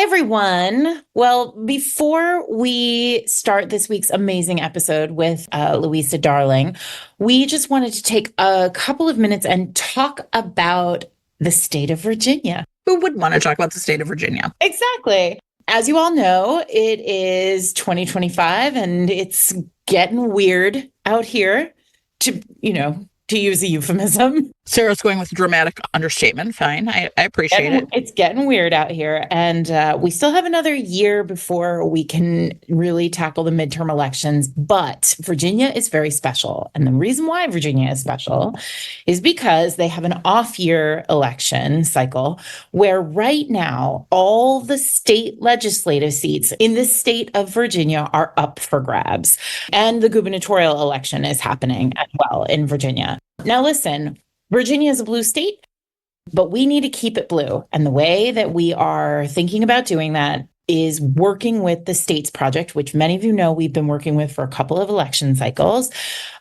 everyone. Well, before we start this week's amazing episode with Louisa Darling, we just wanted to take a couple of minutes and talk about the state of Virginia. Who wouldn't want to talk about the state of Virginia? Exactly. As you all know, it is 2025 and it's getting weird out here, to use a euphemism. Sarah's going with dramatic understatement. Fine. I appreciate it. It's getting weird out here. And we still have another year before we can really tackle the midterm elections. But Virginia is very special. And the reason why Virginia is special is because they have an off-year election cycle where right now all the state legislative seats in the state of Virginia are up for grabs. And the gubernatorial election is happening as well in Virginia. Now, listen. Virginia is a blue state, but we need to keep it blue. And the way that we are thinking about doing that is working with the States Project, which many of you know we've been working with for a couple of election cycles.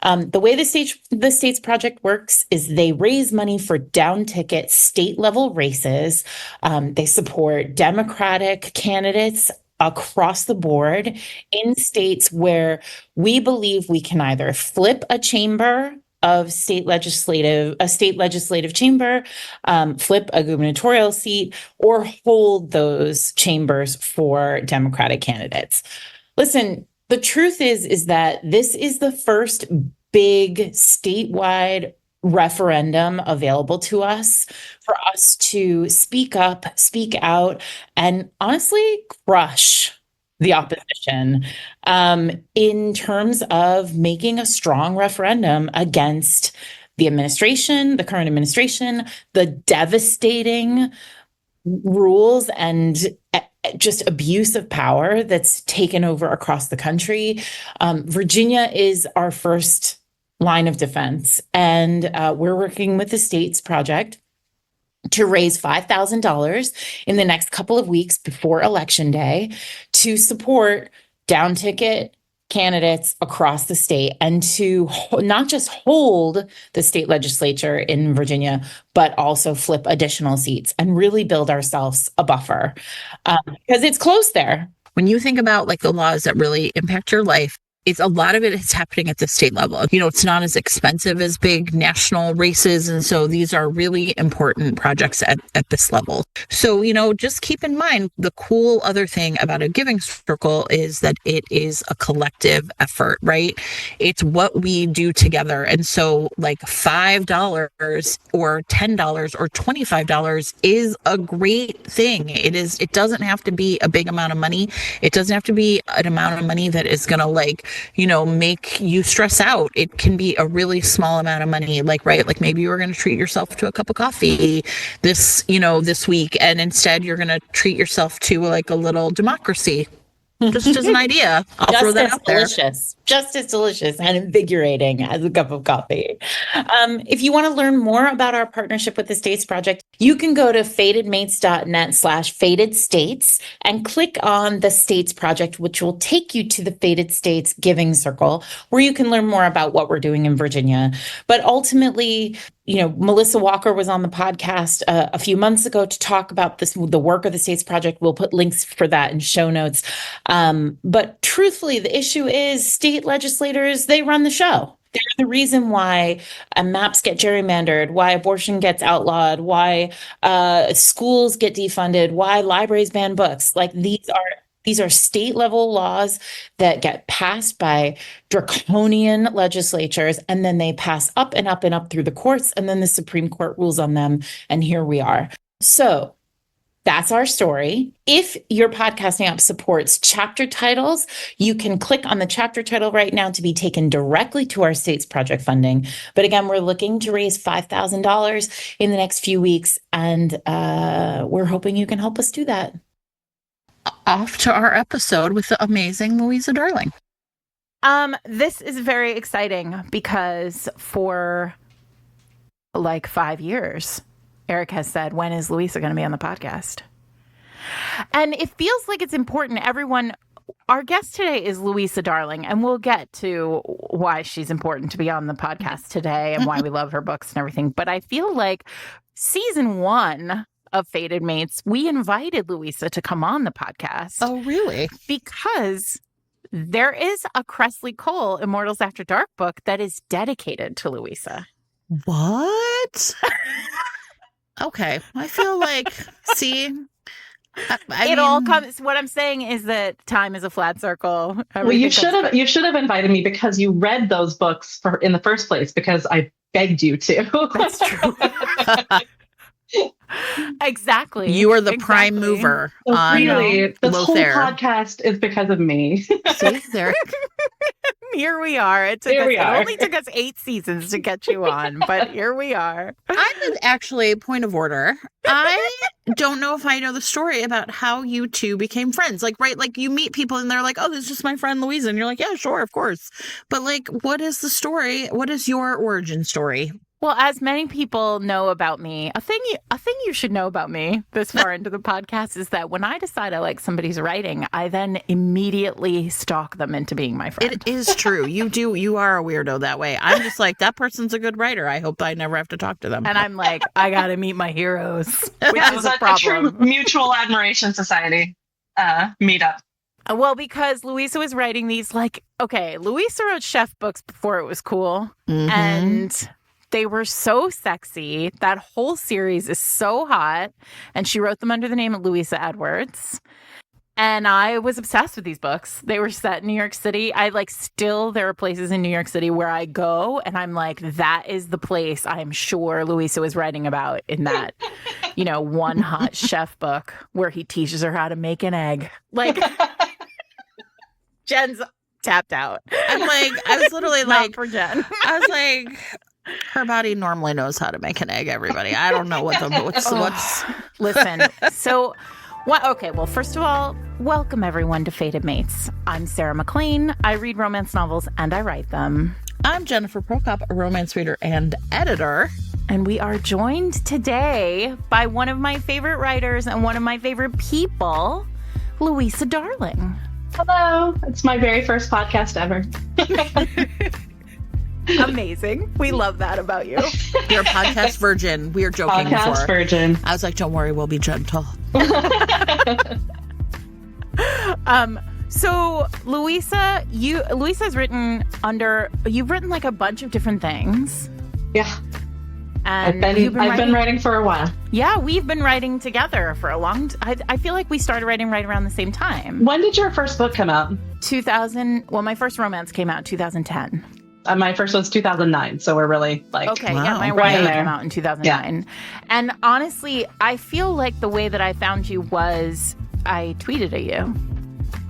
The way the States Project works is they raise money for down-ticket state-level races. They support Democratic candidates across the board in states where we believe we can either flip a chamber of a state legislative chamber, flip a gubernatorial seat, or hold those chambers for Democratic candidates. Listen, the truth is that this is the first big statewide referendum available to us for us to speak up, speak out, and honestly crush the opposition in terms of making a strong referendum against the administration, the current administration, the devastating rules and just abuse of power that's taken over across the country. Virginia is our first line of defense, and we're working with the States Project to raise $5,000 in the next couple of weeks before Election Day to support down-ticket candidates across the state and to not just hold the state legislature in Virginia, but also flip additional seats and really build ourselves a buffer because it's close there. When you think about like the laws that really impact your life, it's a lot of it is happening at the state level. It's not as expensive as big national races. And so these are really important projects at this level. So, just keep in mind, the cool other thing about a giving circle is that it is a collective effort, right? It's what we do together. And so like $5 or $10 or $25 is a great thing. It doesn't have to be a big amount of money. It doesn't have to be an amount of money that is going to make you stress out. It can be a really small amount of money, like maybe you're going to treat yourself to a cup of coffee this week, and instead you're going to treat yourself to like a little democracy. Just as an idea. I'll throw that out there. Just as delicious and invigorating as a cup of coffee. If you want to learn more about our partnership with the States Project, you can go to fatedmates.net/fatedstates and click on the States Project, which will take you to the Fated States Giving Circle, where you can learn more about what we're doing in Virginia. But ultimately, Melissa Walker was on the podcast a few months ago to talk about the work of the States Project. We'll put links for that in show notes. But truthfully, the issue is state legislators, they run the show. They're the reason why maps get gerrymandered, why abortion gets outlawed, why schools get defunded, why libraries ban books. Like these are state level laws that get passed by draconian legislatures, and then they pass up and up and up through the courts, and then the Supreme Court rules on them, and here we are. So that's our story. If your podcasting app supports chapter titles, you can click on the chapter title right now to be taken directly to our States Project funding. But again, we're looking to raise $5,000 in the next few weeks, and we're hoping you can help us do that. Off to our episode with the amazing Louisa Darling. This is very exciting because for like 5 years, Eric has said, when is Louisa going to be on the podcast? And it feels like it's important. Everyone, our guest today is Louisa Darling, and we'll get to why she's important to be on the podcast today and why we love her books and everything. But I feel like season 1 of Fated Mates, we invited Louisa to come on the podcast. Oh, really? Because there is a Cressley Cole Immortals After Dark book that is dedicated to Louisa. What? Okay. I feel like, see, I It mean, all comes. What I'm saying is that time is a flat circle. Well, you should have invited me because you read those books in the first place because I begged you to. That's true. Exactly. You are the prime mover So on really, this whole Lothair. podcast is because of me. See, there. Here we are. It only took us 8 seasons to get you on, but here we are. I'm actually, point of order. I don't know if I know the story about how you two became friends. Like, right? Like, you meet people and they're like, oh, this is just my friend Louisa. And you're like, yeah, sure, of course. But, like, what is the story? What is your origin story? Well, as many people know about me, a thing you should know about me this far into the podcast is that when I decide I like somebody's writing, I then immediately stalk them into being my friend. It is true. You are a weirdo that way. I'm just like, that person's a good writer. I hope I never have to talk to them. And I'm like, I got to meet my heroes, which Yeah, is it was a problem. true mutual admiration society meetup. Well, because Louisa was writing these, like, okay, Louisa wrote chef books before it was cool. Mhm. And they were so sexy. That whole series is so hot. And she wrote them under the name of Louisa Edwards. And I was obsessed with these books. They were set in New York City. There are places in New York City where I go and I'm like, that is the place I'm sure Louisa was writing about in that, one hot chef book where he teaches her how to make an egg. Like, Jen's tapped out. I'm like, I was literally Not like, for Jen. I was like, her body normally knows how to make an egg, everybody. I don't know what's Listen, so what? Okay, well, first of all, welcome everyone to Fated Mates. I'm Sarah McLean. I read romance novels and I write them. I'm Jennifer Prokop, a romance reader and editor. And we are joined today by one of my favorite writers and one of my favorite people, Louisa Darling. Hello. It's my very first podcast ever. Amazing. We love that about you. You're a podcast virgin. We are joking Podcast before. virgin. I was like, don't worry, we'll be gentle. So Louisa's written you've written like a bunch of different things. Yeah. And I've been writing for a while. Yeah, we've been writing together for a long I feel like we started writing right around the same time. When did your first book come out? 2000. Well, my first romance came out in 2010. My first was 2009, so we're really like Okay, wow, yeah, my right romance there. came out in 2009. And honestly, I feel like the way that I found you was I tweeted at you.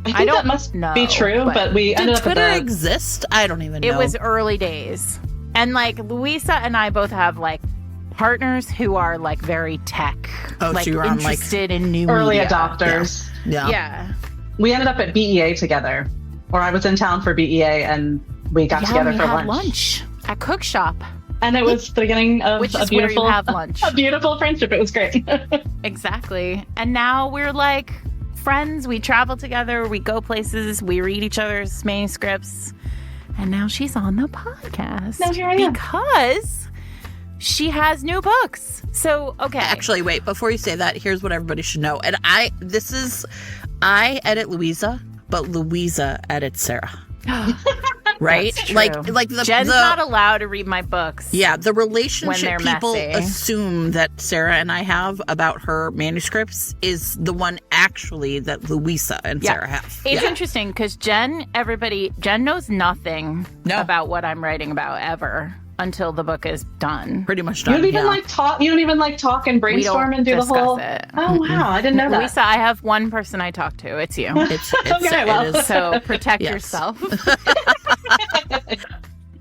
I think I don't that must know, be true, but we ended Did up at Twitter the exist? I don't even know. It was early days. And like Louisa and I both have like partners who are like very tech, Oh, so like you were on, like, interested in new early media. adopters. Yeah. Yeah. We ended up at BEA together, or I was in town for BEA, and we got together we for had lunch. at Cook Shop, And it was the beginning of which a is where you beautiful, have lunch. a beautiful friendship. It was great. Exactly. And now we're like friends. We travel together. We go places. We read each other's manuscripts. And now she's on the podcast. Now here I am. Because she has new books. So, okay. Actually, wait, before you say that, here's what everybody should know. And I edit Louisa, but Louisa edits Sarah. Right? That's true. Like Jen's not allowed to read my books. Yeah, the When relationship they're people messy. assume that Sarah and I have about her manuscripts is the one actually that Louisa and Sarah have. It's Yeah. interesting because Jen knows nothing No. about what I'm writing about ever until the book is done. Pretty much You done. don't even yeah. like talk. You don't even like talk and brainstorm don't and do the discuss whole. it. Oh wow, I didn't know that. Lisa, I have one person I talk to. It's you. It's Okay, well. it is. So protect Yes. yourself.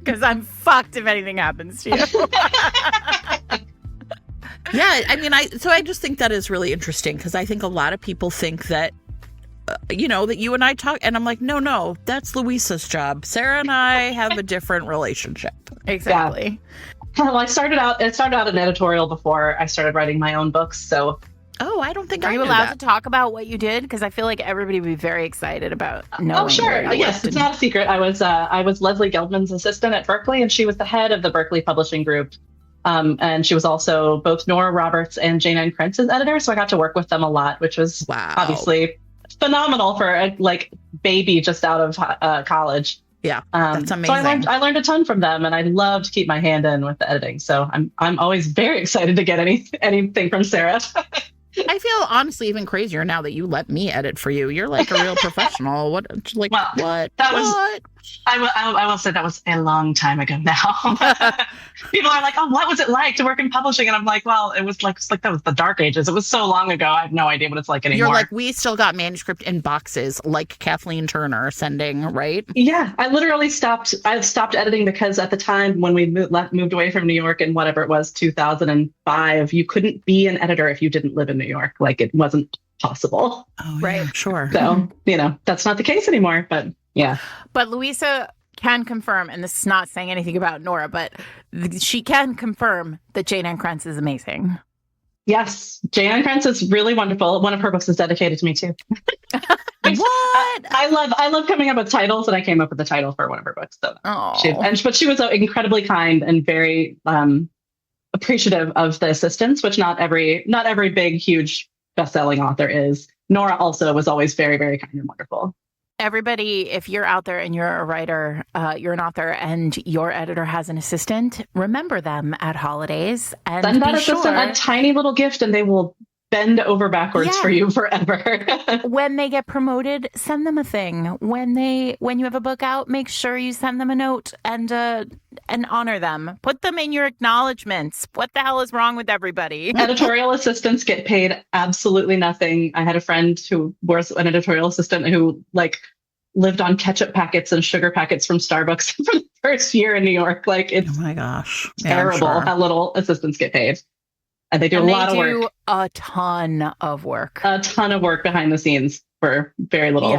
Because I'm fucked if anything happens to you. Yeah, I mean, I just think that is really interesting because I think a lot of people think that, that you and I talk, and I'm like, no, that's Louisa's job. Sarah and I have a different relationship. Exactly. Well, it started out an editorial before I started writing my own books. So Oh, I don't think Are I you knew allowed that. to talk about what you did? Because I feel like everybody would be very excited about knowing. oh sure, where you yes, worked it's and- not a secret. I was Leslie Geldman's assistant at Berkeley, and she was the head of the Berkeley Publishing Group And she was also both Nora Roberts and Jane Eyre's editor. So I got to work with them a lot, which was obviously phenomenal for a baby just out of college. Yeah, that's amazing. So I learned a ton from them, and I love to keep my hand in with the editing. So I'm always very excited to get anything from Sarah. I feel honestly even crazier now that you let me edit for you. You're like a real professional. What? What? I will say that was a long time ago now. People are like, "Oh, what was it like to work in publishing?" And I'm like, "Well, it was like that was the dark ages. It was so long ago. I have no idea what it's like anymore." You're like, we still got manuscript in boxes, like Kathleen Turner sending, right? Yeah, I literally stopped. I stopped editing because at the time when we moved away from New York in whatever it was, 2005, you couldn't be an editor if you didn't live in New York. Like it wasn't possible. Oh, right. Yeah, sure. So, that's not the case anymore, but yeah. But Louisa can confirm, and this is not saying anything about Nora, but she can confirm that Jane Eyre is amazing. Yes, Jane Eyre is really wonderful. One of her books is dedicated to me too. What? I love coming up with titles, and I came up with the title for one of her books. So, but she was incredibly kind and very appreciative of the assistance, which not every big, huge best-selling author is. Nora also was always very, very kind and wonderful. Everybody, if you're out there and you're a writer, you're an author, and your editor has an assistant, remember them at holidays and send that assistant a tiny little gift, and they will bend over backwards for you forever. When they get promoted, send them a thing. When you have a book out, make sure you send them a note and honor them. Put them in your acknowledgments. What the hell is wrong with everybody? Editorial assistants get paid absolutely nothing. I had a friend who was an editorial assistant who lived on ketchup packets and sugar packets from Starbucks for the first year in New York. It's oh my gosh, terrible how little assistants get paid. And they do a lot of work. They do a ton of work. A ton of work behind the scenes for very little.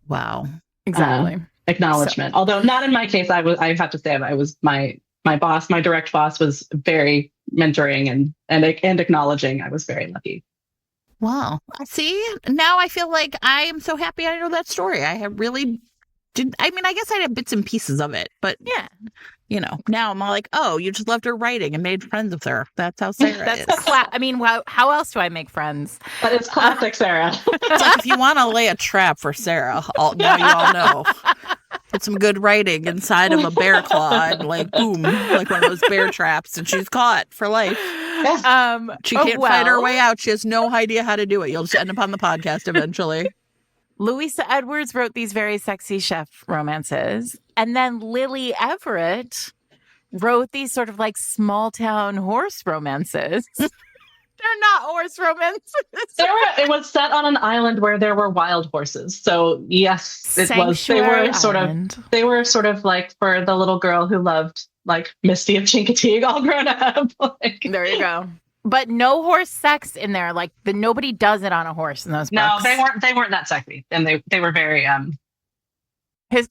Wow. Exactly. Acknowledgement. So. Although not in my case, I have to say I was my boss, my direct boss was very mentoring and acknowledging. I was very lucky. Wow. See, now I feel like I am so happy I know that story. I have really I guess I had bits and pieces of it, but yeah. Now I'm all like, oh, you just loved her writing and made friends with her. That's how Sarah is. How else do I make friends? But it's classic Sarah. It's like if you want to lay a trap for Sarah, now you all know. Put some good writing inside of a bear claw and boom, like one of those bear traps, and she's caught for life. She can't fight her way out. She has no idea how to do it. You'll just end up on the podcast eventually. Louisa Edwards wrote these very sexy chef romances. And then Lily Everett wrote these sort of small town horse romances. They're not horse romances. It was set on an island where there were wild horses. So yes, it was. They were sort of like for the little girl who loved Misty of Chincoteague all grown up. There you go. But no horse sex in there. Nobody does it on a horse in those books. No, they weren't that sexy, and they were very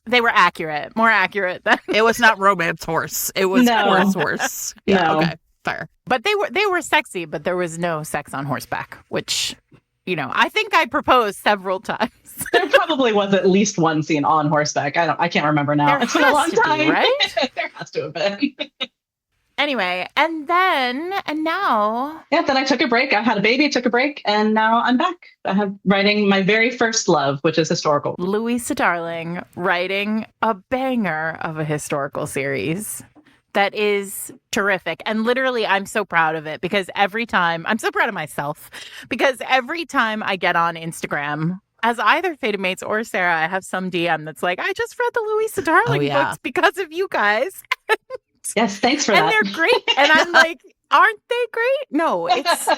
they were accurate, more accurate than it was not romance horse. It was horse. Yeah, no. Okay, fair. But they were sexy, but there was no sex on horseback, which I think I proposed several times. There probably was at least one scene on horseback. I can't remember now. It's been a long time, right? There has to have been. Anyway, and now... Yeah, then I took a break. I had a baby, took a break, and now I'm back. I have writing my very first love, which is historical. Louisa Darling writing a banger of a historical series that is terrific. And literally, I'm so proud of it because I'm so proud of myself because every time I get on Instagram, as either Fated Mates or Sarah, I have some DM that's like, I just read the Louisa Darling books because of you guys. Yes, thanks for that. And they're great. And I'm like, aren't they great? No,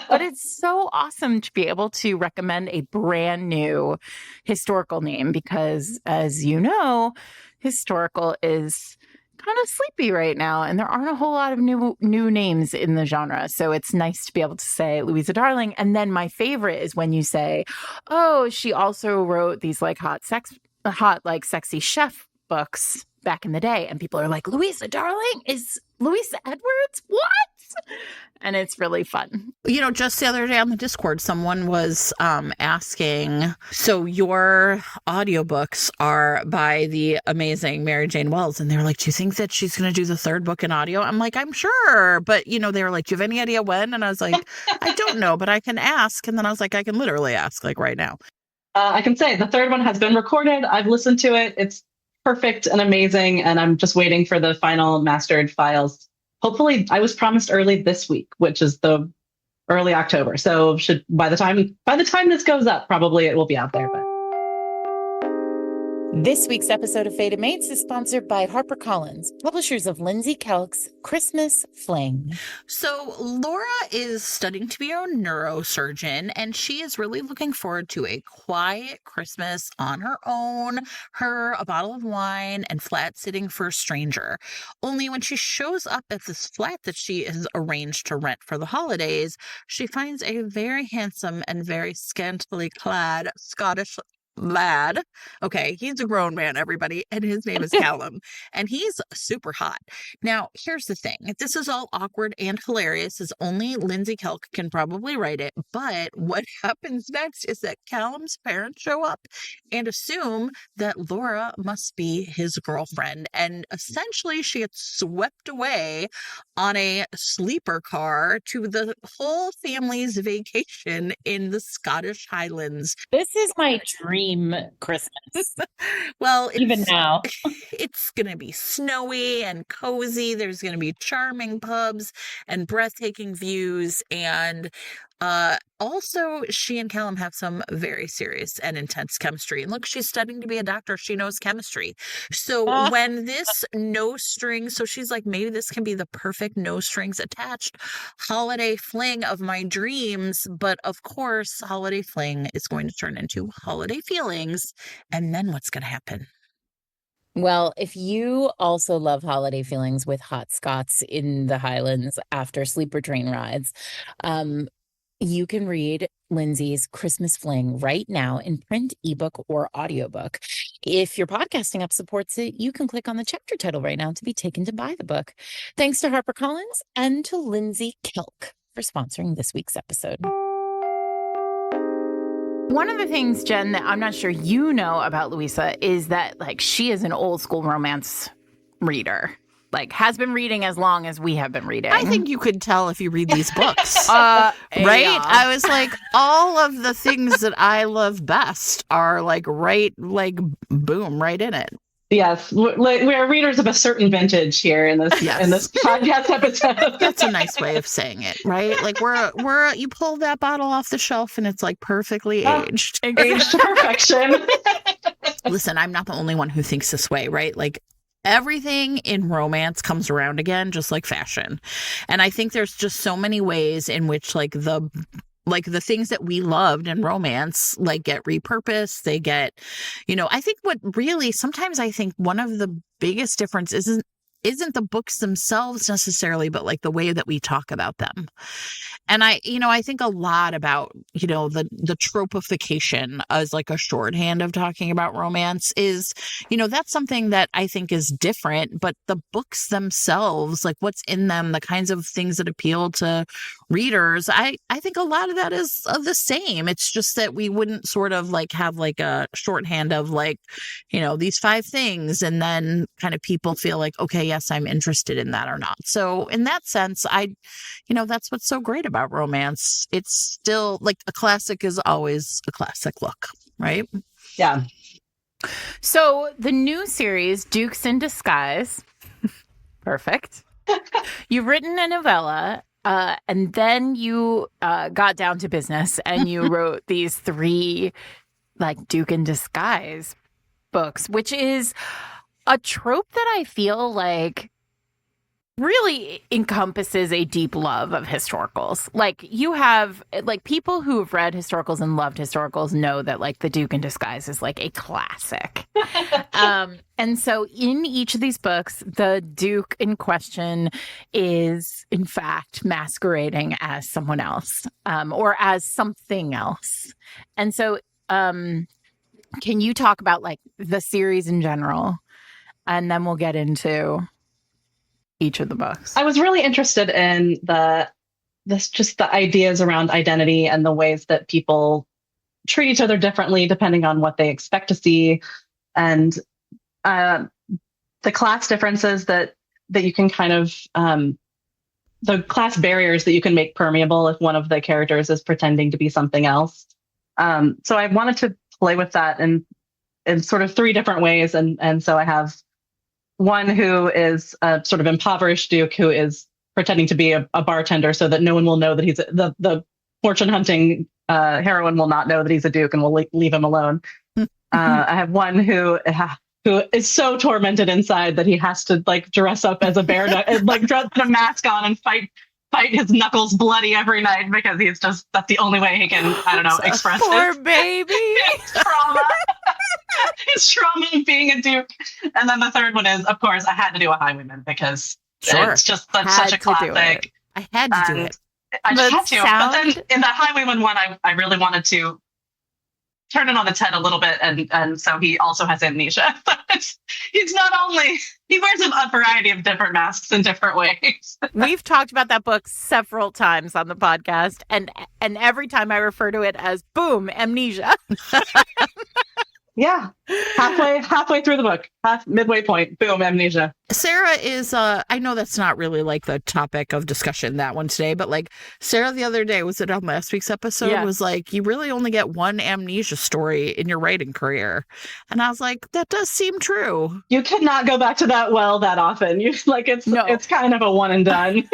but it's so awesome to be able to recommend a brand new historical name because, as you know, historical is kind of sleepy right now, and there aren't a whole lot of new names in the genre. So it's nice to be able to say Louisa Darling. And then my favorite is when you say, oh, she also wrote these hot sexy chef books back in the day, and people are like, Louisa Darling is Louisa Edwards? What? And it's really fun. Just the other day on the Discord, someone was asking, so your audiobooks are by the amazing Mary Jane Wells. And they were like, do you think that she's going to do the third book in audio? I'm like, I'm sure. But, they were like, do you have any idea when? And I was like, I don't know, but I can ask. And then I was like, I can literally ask like right now. I can say the third one has been recorded. I've listened to it. It's perfect and amazing. And I'm just waiting for the final mastered files. Hopefully, I was promised early this week, which is the early October. So by the time this goes up, probably it will be out there. But This week's episode of Fated Mates is sponsored by HarperCollins, publishers of Lindsay Kelk's Christmas Fling. So Laura is studying to be a neurosurgeon, and she is really looking forward to a quiet Christmas on her own, a bottle of wine, and flat sitting for a stranger. Only when she shows up at this flat that she has arranged to rent for the holidays, she finds a very handsome and very scantily clad Scottish lad. Okay, he's a grown man, everybody, and his name is Callum, and he's super hot. Now, here's the thing. This is all awkward and hilarious, as only Lindsay Kelk can probably write it, but what happens next is that Callum's parents show up and assume that Laura must be his girlfriend, and essentially she gets swept away on a sleeper car to the whole family's vacation in the Scottish Highlands. This is my dream Christmas. Well, even now, it's going to be snowy and cozy. There's going to be charming pubs and breathtaking views. And also, she and Callum have some very serious and intense chemistry. And look, she's studying to be a doctor. She knows chemistry. So when this no strings, so she's like, maybe this can be the perfect no strings attached holiday fling of my dreams. But of course, holiday fling is going to turn into holiday feelings. And then what's going to happen? Well, if you also love holiday feelings with hot Scots in the Highlands after sleeper train rides, you can read Lindsay's Christmas Fling right now in print, ebook, or audiobook. If your podcasting app supports it, you can click on the chapter title right now to be taken to buy the book. Thanks to HarperCollins and to Lindsay Kelk for sponsoring this week's episode. One of the things, Jen, that I'm not sure you know about Louisa is that she is an old school romance reader. Has been reading as long as we have been reading. I think you could tell if you read these books. Right? Yeah. I was like, all of the things that I love best are boom, right in it. Yes, we're readers of a certain vintage here in this yes. in this podcast episode. That's a nice way of saying it, right? We're you pull that bottle off the shelf and it's perfectly aged. Aged to perfection. Listen, I'm not the only one who thinks this way, right? Everything in romance comes around again, just like fashion. And I think there's just so many ways in which the things that we loved in romance get repurposed. They get, I think what really sometimes I think one of the biggest difference isn't the books themselves necessarily, but the way that we talk about them. And I think a lot about, the tropification as a shorthand of talking about romance is, that's something that I think is different, but the books themselves, what's in them, the kinds of things that appeal to readers, I think a lot of that is the same. It's just that we wouldn't sort of have a shorthand of these 5 things. And then kind of people feel okay, yes, I'm interested in that or not. So in that sense, that's what's so great about romance. It's still a classic is always a classic look, right? Yeah. So the new series, Dukes in Disguise, perfect. You've written a novella, and then you got down to business and you wrote these 3 Duke in Disguise books, which is a trope that I feel really encompasses a deep love of historicals. You have people who have read historicals and loved historicals know that the Duke in Disguise is a classic. And so in each of these books, the Duke in question is in fact masquerading as someone else, or as something else. And so can you talk about the series in general, and then we'll get into each of the books? I was really interested in the ideas around identity and the ways that people treat each other differently depending on what they expect to see, and the class differences that you can kind of the class barriers that you can make permeable if one of the characters is pretending to be something else. So I wanted to play with that in sort of three different ways, and so I have one who is a sort of impoverished duke who is pretending to be a bartender so that no one will know that he's the fortune hunting heroine will not know that he's a duke and will leave him alone. I have one who is so tormented inside that he has to like dress up as a bear and like put a mask on and fight his knuckles bloody every night because that's the only way he can, I don't know, express poor baby his trauma. His trauma of being a duke. And then the third one is, of course, I had to do a highwayman because it's just such a classic. I had to do it. I just had to. But then in the highwayman one, I really wanted to turn it on its head a little bit, and so he also has amnesia. He's not only, he wears a variety of different masks in different ways. We've talked about that book several times on the podcast, and every time I refer to it as boom, amnesia. Yeah, halfway through the book, midway point, boom, amnesia. Sarah is, I know that's not really like the topic of discussion, that one today, but like Sarah the other day, was it on last week's episode, was like, you really only get one amnesia story in your writing career. And I was like, that does seem true. You cannot go back to that well that often. It's kind of a one and done.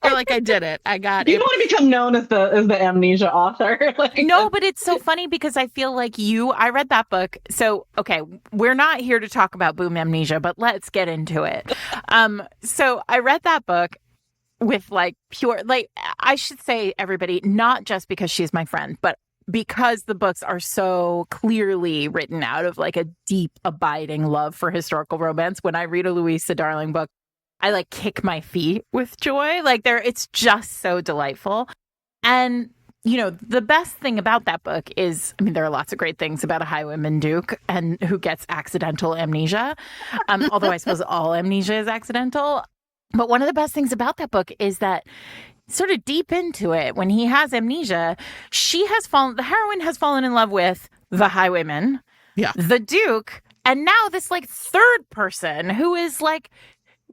You're like, I did it. I got it. You don't want to become known as the amnesia author. No, but it's so funny because I feel like I read that book. So, okay, we're not here to talk about boom amnesia, but let's get into it. So I read that book with like pure, like, I should say, everybody, not just because she's my friend, but because the books are so clearly written out of like a deep, abiding love for historical romance. When I read a Louisa Darling book, I like kick my feet with joy. Like it's just so delightful. And you know, the best thing about that book is, I mean, there are lots of great things about a highwayman duke and who gets accidental amnesia. Although I suppose all amnesia is accidental. But one of the best things about that book is that sort of deep into it, when he has amnesia, the heroine has fallen in love with the highwayman, the duke, and now this like third person who is like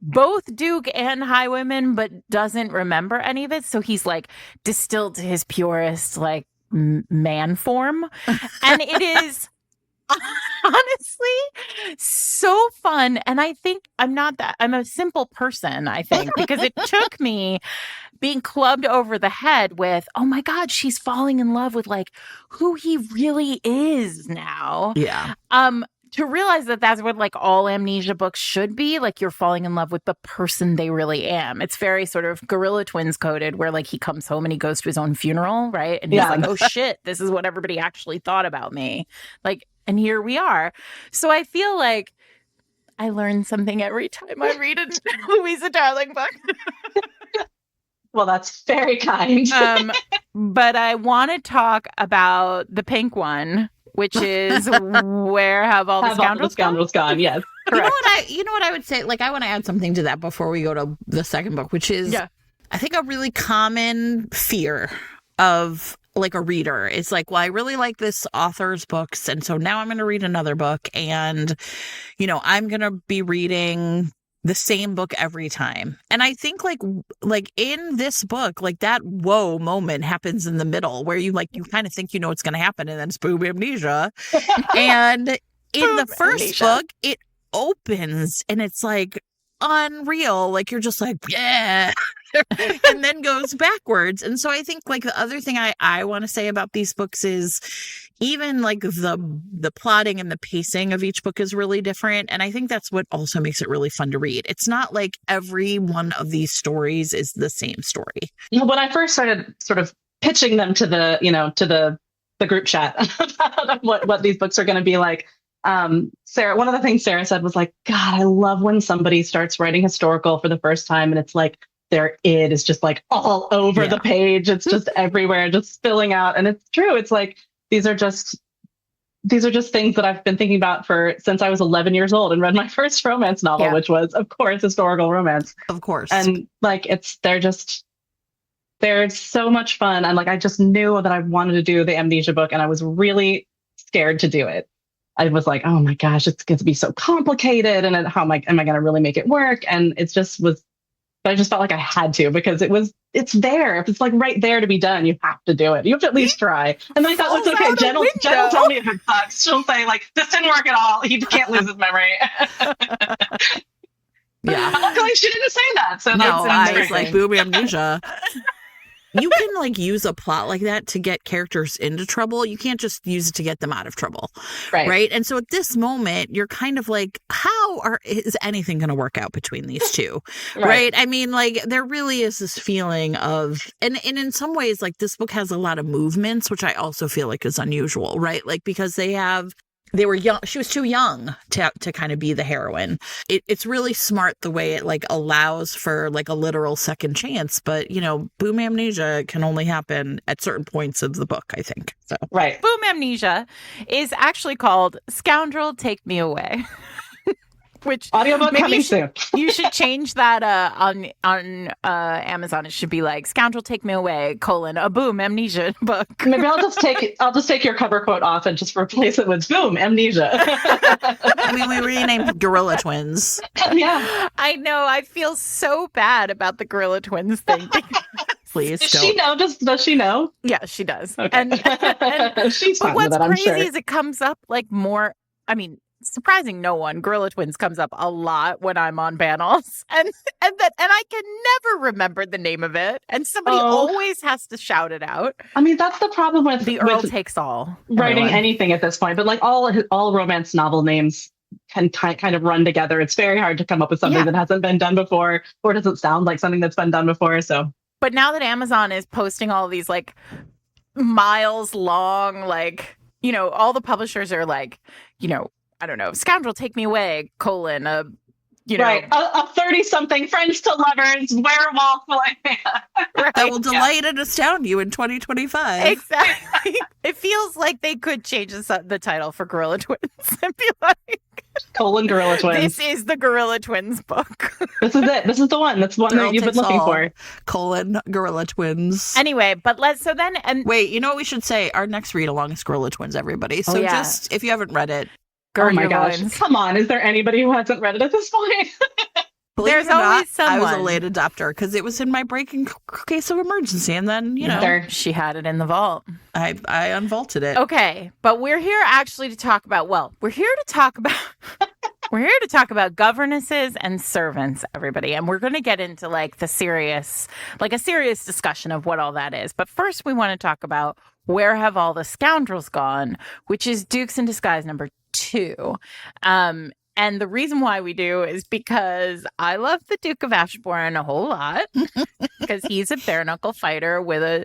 both duke and highwayman, but doesn't remember any of it. So he's like distilled to his purest like man form. And it is honestly so fun. And I think I'm a simple person, I think, because it took me being clubbed over the head with, oh my God, she's falling in love with like who he really is now. Yeah. To realize that that's what like all amnesia books should be. Like you're falling in love with the person they really am. It's very sort of Gorilla Twins coded, where like he comes home and he goes to his own funeral, right? And he's like, oh shit, this is what everybody actually thought about me. Like, and here we are. So I feel like I learn something every time I read a Louisa Darling book. Well, that's very kind. But I want to talk about the pink one, which is Where Have All the Scoundrels Gone? Yes, correct. You know what I would say? Like, I want to add something to that before we go to the second book, which is, I think a really common fear of like a reader is like, well, I really like this author's books, and so now I'm going to read another book, and you know, I'm going to be reading the same book every time. And I think like in this book, like that whoa moment happens in the middle where you kind of think you know what's going to happen, and then it's boom, amnesia. And in the first book, it opens and it's like unreal. Like you're just like, yeah. And then goes backwards. And so I think like the other thing I want to say about these books is even like the plotting and the pacing of each book is really different. And I think that's what also makes it really fun to read. It's not like every one of these stories is the same story. When I first started sort of pitching them to the group chat about what these books are going to be like, Sarah, one of the things Sarah said was like, God, I love when somebody starts writing historical for the first time and it's like their id is just like all over the page. It's just everywhere, just spilling out. And it's true. It's like, these are just these are just things that I've been thinking about since I was 11 years old and read my first romance novel, which was, of course, historical romance. Of course. And like, they're so much fun. And like, I just knew that I wanted to do the amnesia book, and I was really scared to do it. I was like, oh my gosh, it's going to be so complicated. And how am I going to really make it work? And it just was, but I just felt like I had to, because it's there. If it's like right there to be done, you have to do it. You have to at least try. And then I thought, it's okay. Jen will tell me if it sucks. She'll say like, this didn't work at all. He can't lose his memory. Yeah. Luckily, she didn't say that. So no, I was like, boom, amnesia. You can like use a plot like that to get characters into trouble. You can't just use it to get them out of trouble. Right. And so at this moment, you're kind of like, is anything going to work out between these two? Right. I mean, like, there really is this feeling of, and in some ways, like, this book has a lot of movements, which I also feel like is unusual, right? Like, because they were young. She was too young to kind of be the heroine. It's really smart the way it like allows for like a literal second chance. But, you know, boom amnesia can only happen at certain points of the book, I think. So Boom amnesia is actually called Scoundrel Take Me Away. Which audiobook coming soon. You should change that on Amazon. It should be like Scoundrel Take Me Away, a boom amnesia book. Maybe I'll just take your cover quote off and just replace it with boom amnesia. I mean, we renamed Gorilla Twins. Yeah. I know. I feel so bad about the Gorilla Twins thing. Please does don't. She know? Does she know? Yeah, she does. Okay. And she's fine what's with it, I'm crazy sure. is it comes up like more. I mean, surprising no one, Gorilla Twins comes up a lot when I'm on panels, and I can never remember the name of it, and somebody always has to shout it out. I mean, that's the problem with the Earl takes all writing anything at this point. But like all romance novel names can kind of run together. It's very hard to come up with something that hasn't been done before, or doesn't sound like something that's been done before. So, but now that Amazon is posting all these like miles long, like, you know, all the publishers are like, you know, I don't know, Scoundrel Take Me Away, a 30-something friends to lovers werewolf that will delight and astound you in 2025. Exactly. It feels like they could change the title for Gorilla Twins and be like, Gorilla Twins. This is the Gorilla Twins book. This is it. This is the one. That's one that you've been looking for. Gorilla Twins. Anyway, wait, you know what we should say? Our next read along is Gorilla Twins, everybody. So just if you haven't read it. Oh my gosh. Come on. Is there anybody who hasn't read it at this point? There's always someone. I was a late adopter because it was in my breaking case of emergency. And then, you know. She had it in the vault. I unvaulted it. Okay. But we're here actually to talk about, we're here to talk about governesses and servants, everybody. And we're going to get into like a serious discussion of what all that is. But first we want to talk about Where Have All the Scoundrels Gone, which is Dukes in Disguise number 2. And the reason why we do is because I love the Duke of Ashbourne a whole lot, because he's a bare knuckle fighter with a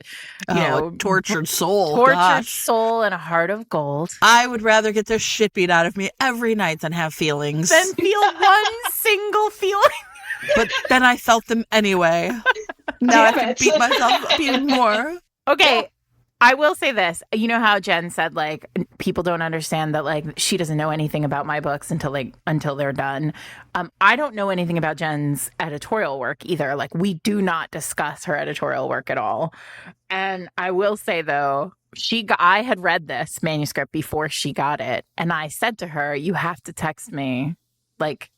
tortured soul, soul and a heart of gold. I would rather get the shit beat out of me every night than have feelings. Than feel one single feeling. But then I felt them anyway. Now I have to beat myself up even more. Okay. I will say this. You know how Jen said, like, people don't understand that, like, she doesn't know anything about my books until they're done. I don't know anything about Jen's editorial work either. Like, we do not discuss her editorial work at all. And I will say, though, I had read this manuscript before she got it. And I said to her, you have to text me, like,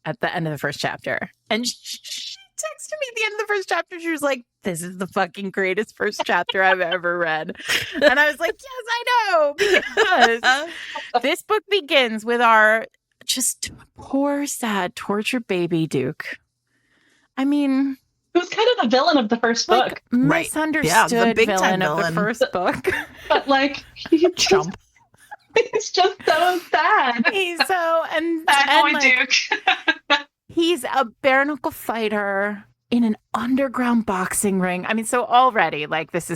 at the end of the first chapter. And she texted me at the end of the first chapter. She was like, this is the fucking greatest first chapter I've ever read. And I was like, yes, I know. Because this book begins with our just poor, sad, tortured baby Duke. I mean, who's kind of the villain of the first book. Misunderstood the big villain of the first book. But like, he's just so sad. He's so, and boy like, Duke. He's a bare knuckle fighter in an underground boxing ring. I mean, so already, like, let's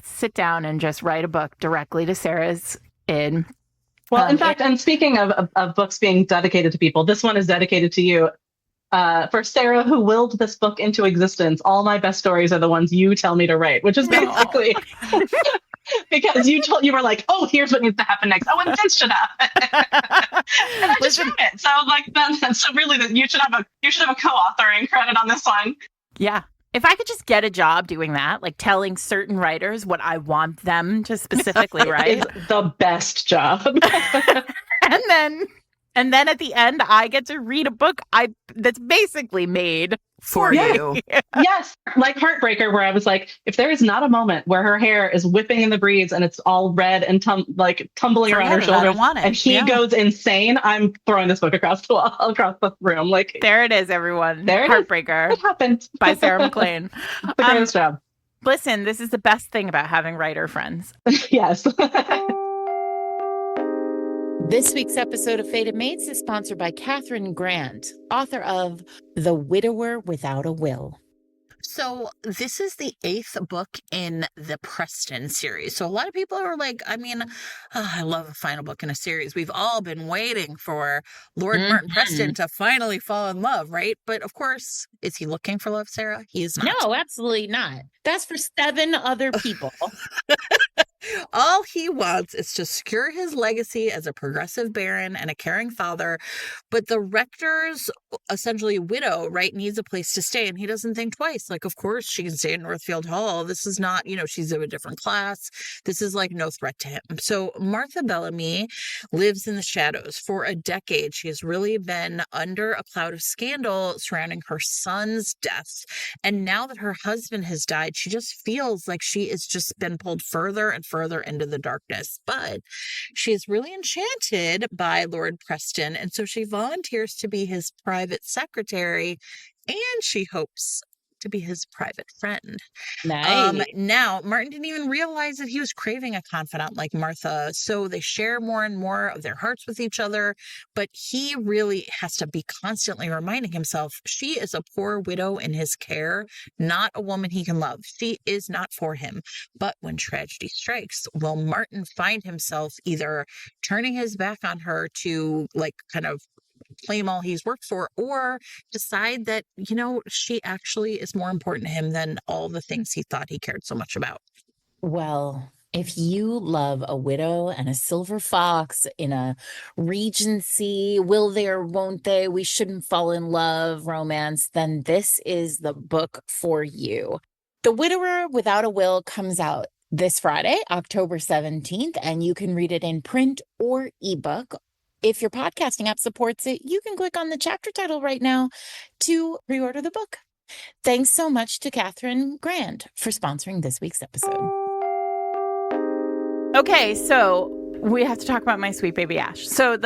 sit down and just write a book directly to Sarah's id. Well, in fact, and speaking of books being dedicated to people, this one is dedicated to you. For Sarah, who willed this book into existence, all my best stories are the ones you tell me to write, which is basically because you were like, oh, here's what needs to happen next. Oh, and this should happen. And I just wrote it. So like so really that you should have a co-authoring credit on this one. Yeah. If I could just get a job doing that, like telling certain writers what I want them to specifically write. It's the best job. And then at the end, I get to read a book that's basically made for you. Yes. Like Heartbreaker, where I was like, if there is not a moment where her hair is whipping in the breeze and it's all red and tumbling around her shoulders and he goes insane, I'm throwing this book across the room. Like, there it is, everyone. There Heartbreaker. It happened. By Sarah MacLean. The greatest job. Listen, this is the best thing about having writer friends. Yes. This week's episode of Fated Mates is sponsored by Catherine Grant, author of The Widower Without a Will. So this is the 8th book in the Preston series. So a lot of people are like, I love a final book in a series. We've all been waiting for Lord Martin Preston to finally fall in love, right? But of course, is he looking for love, Sarah? He is not. No, absolutely not. That's for 7 other people. All he wants is to secure his legacy as a progressive baron and a caring father. But the rector's essentially widow, right, needs a place to stay. And he doesn't think twice. Like, of course, she can stay in Northfield Hall. This is not, she's of a different class. This is like no threat to him. So Martha Bellamy lives in the shadows. For a decade, she has really been under a cloud of scandal surrounding her son's death. And now that her husband has died, she just feels like she has just been pulled further and further into the darkness. But she is really enchanted by Lord Preston, and so she volunteers to be his private secretary, and she hopes to be his private friend. Nice. Now, Martin didn't even realize that he was craving a confidant like Martha, so they share more and more of their hearts with each other, but he really has to be constantly reminding himself she is a poor widow in his care, not a woman he can love. She is not for him. But when tragedy strikes, will Martin find himself either turning his back on her to kind of claim all he's worked for, or decide that, she actually is more important to him than all the things he thought he cared so much about? Well, if you love a widow and a silver fox in a Regency, will they or won't they, we shouldn't fall in love romance, then this is the book for you. The Widower Without a Will comes out this Friday, October 17th, and you can read it in print or ebook. If your podcasting app supports it, you can click on the chapter title right now to pre-order the book. Thanks so much to Catherine Grant for sponsoring this week's episode. Okay, so we have to talk about my sweet baby Ash. So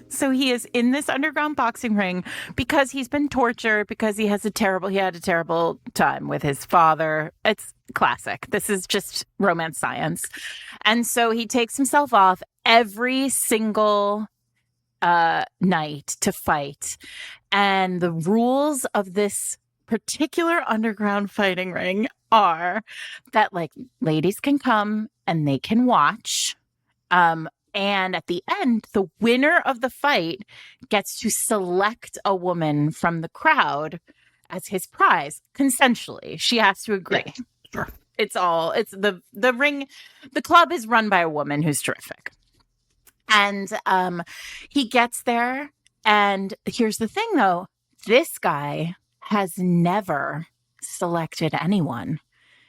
so he is in this underground boxing ring because he's been tortured, because he had a terrible time with his father. It's classic. This is just romance science. And so he takes himself off every single night to fight. And the rules of this particular underground fighting ring are that ladies can come and they can watch. And at the end, the winner of the fight gets to select a woman from the crowd as his prize consensually. She has to agree. Yes. Sure. It's the ring. The club is run by a woman who's terrific. And he gets there. And here's the thing, though. This guy has never selected anyone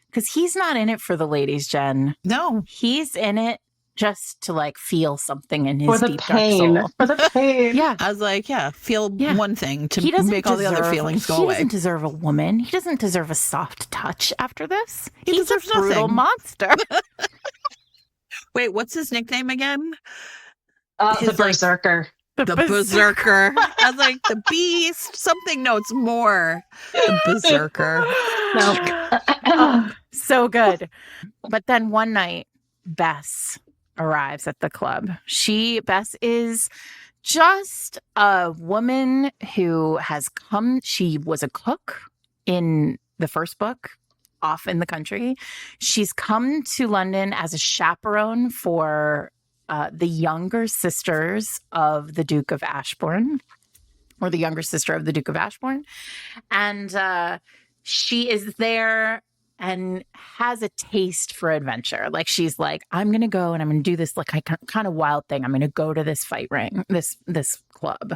because he's not in it for the ladies, Jen. No. He's in it just to feel something in his deep dark soul. For the pain. Yeah. I was like, feel one thing to make all the other feelings go away. He doesn't deserve a woman. He doesn't deserve a soft touch after this. He's a deserves brutal nothing. monster. Wait, what's his nickname again? The Berserker. The Berserker. I was like, the Beast, something. No, it's more. The Berserker. No. So good. But then one night, Bess arrives at the club. Bess is just a woman who has come. She was a cook in the first book, off in the country. She's come to London as a chaperone for the younger sisters of the Duke of Ashbourne, or the younger sister of the Duke of Ashbourne. And she is there and has a taste for adventure. Like she's like, I'm going to go and I'm going to do this like kind of wild thing. I'm going to go to this fight ring, this club,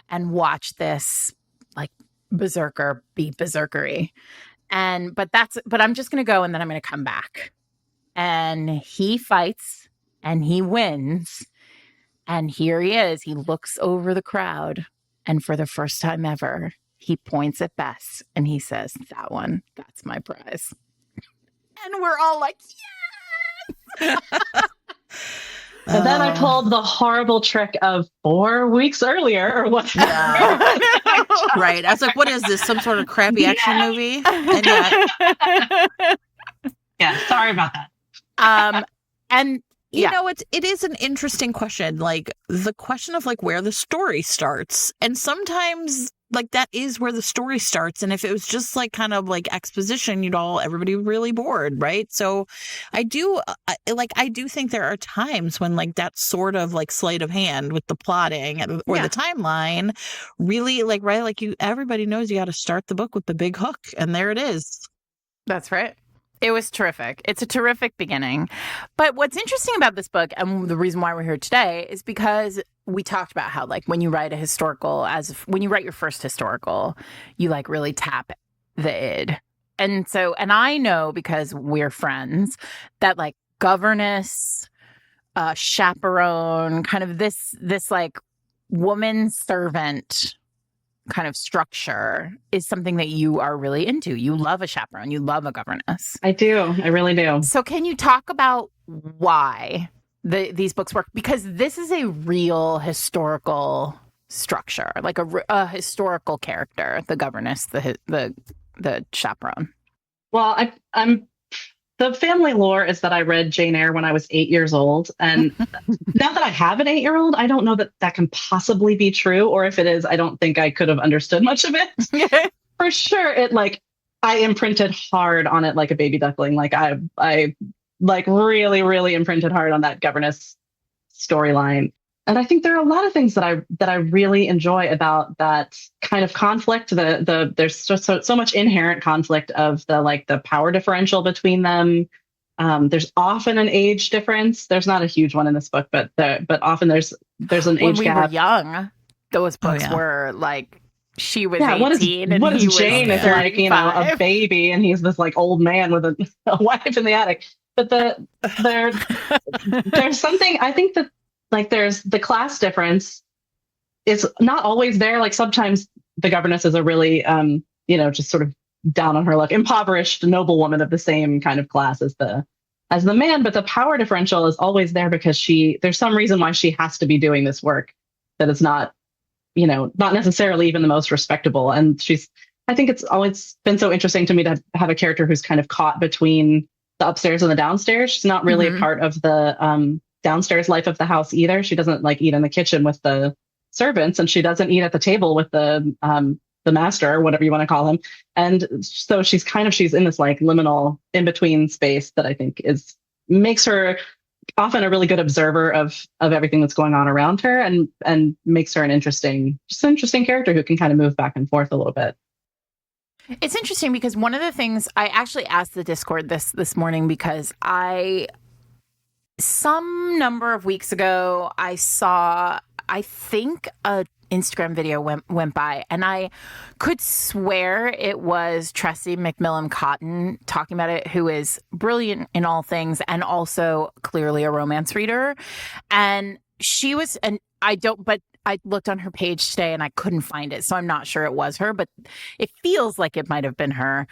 and watch this like berserker be berserkery. But I'm just going to go and then I'm going to come back. And he fights and he wins. And here he is. He looks over the crowd. And for the first time ever, he points at Bess and he says, that's my prize. And we're all like, yes! And then I pulled the horrible trick of 4 weeks earlier or whatever. Yeah. Right. I was like, what is this? Some sort of crappy action movie? And yeah, sorry about that. And you know, it is an interesting question, like the question of like where the story starts. And sometimes like that is where the story starts. And if it was just like kind of like exposition, everybody would be really bored. Right. So I do think there are times when like that sort of like sleight of hand with the plotting or the timeline really like, right. Like everybody knows you got to start the book with the big hook. And there it is. That's right. It was terrific. It's a terrific beginning. But what's interesting about this book, and the reason why we're here today, is because we talked about how, like, when you write when you write your first historical, you, like, really tap the id. And I know because we're friends that, like, governess, chaperone, kind of this, like, woman servant kind of structure is something that you are really into. You love a chaperone. You love a governess. I do. I really do. So can you talk about why these books work? Because this is a real historical structure, like a historical character, the governess, the chaperone. Well, I'm the family lore is that I read Jane Eyre when I was 8 years old. And now that I have an 8-year-old, I don't know that can possibly be true. Or if it is, I don't think I could have understood much of it. For sure. I imprinted hard on it like a baby duckling. Like I like really, really imprinted hard on that governess storyline. And I think there are a lot of things that I really enjoy about that kind of conflict. There's so much inherent conflict of the power differential between them. There's often an age difference. There's not a huge one in this book, but often there's an age gap. When we were young, those books were like she was 18 and what he is Jane was is like, a baby, and he's this like old man with a wife in the attic. But there's something I think that. Like there's the class difference is not always there. Like sometimes the governess is a really, just sort of down on her luck, impoverished noblewoman of the same kind of class as the man. But the power differential is always there because there's some reason why she has to be doing this work that is not, not necessarily even the most respectable. And I think it's always been so interesting to me to have a character who's kind of caught between the upstairs and the downstairs. She's not really a part of the, downstairs life of the house either. She doesn't like eat in the kitchen with the servants, and she doesn't eat at the table with the master or whatever you want to call him. And so she's in this like liminal in between space that I think makes her often a really good observer of everything that's going on around her, and makes her an interesting character who can kind of move back and forth a little bit. It's interesting because one of the things I actually asked the Discord this morning because some number of weeks ago, I saw, I think, a Instagram video went by, and I could swear it was Tressie McMillan Cotton talking about it, who is brilliant in all things and also clearly a romance reader. And she was, but I looked on her page today and I couldn't find it, so I'm not sure it was her, but it feels like it might have been her,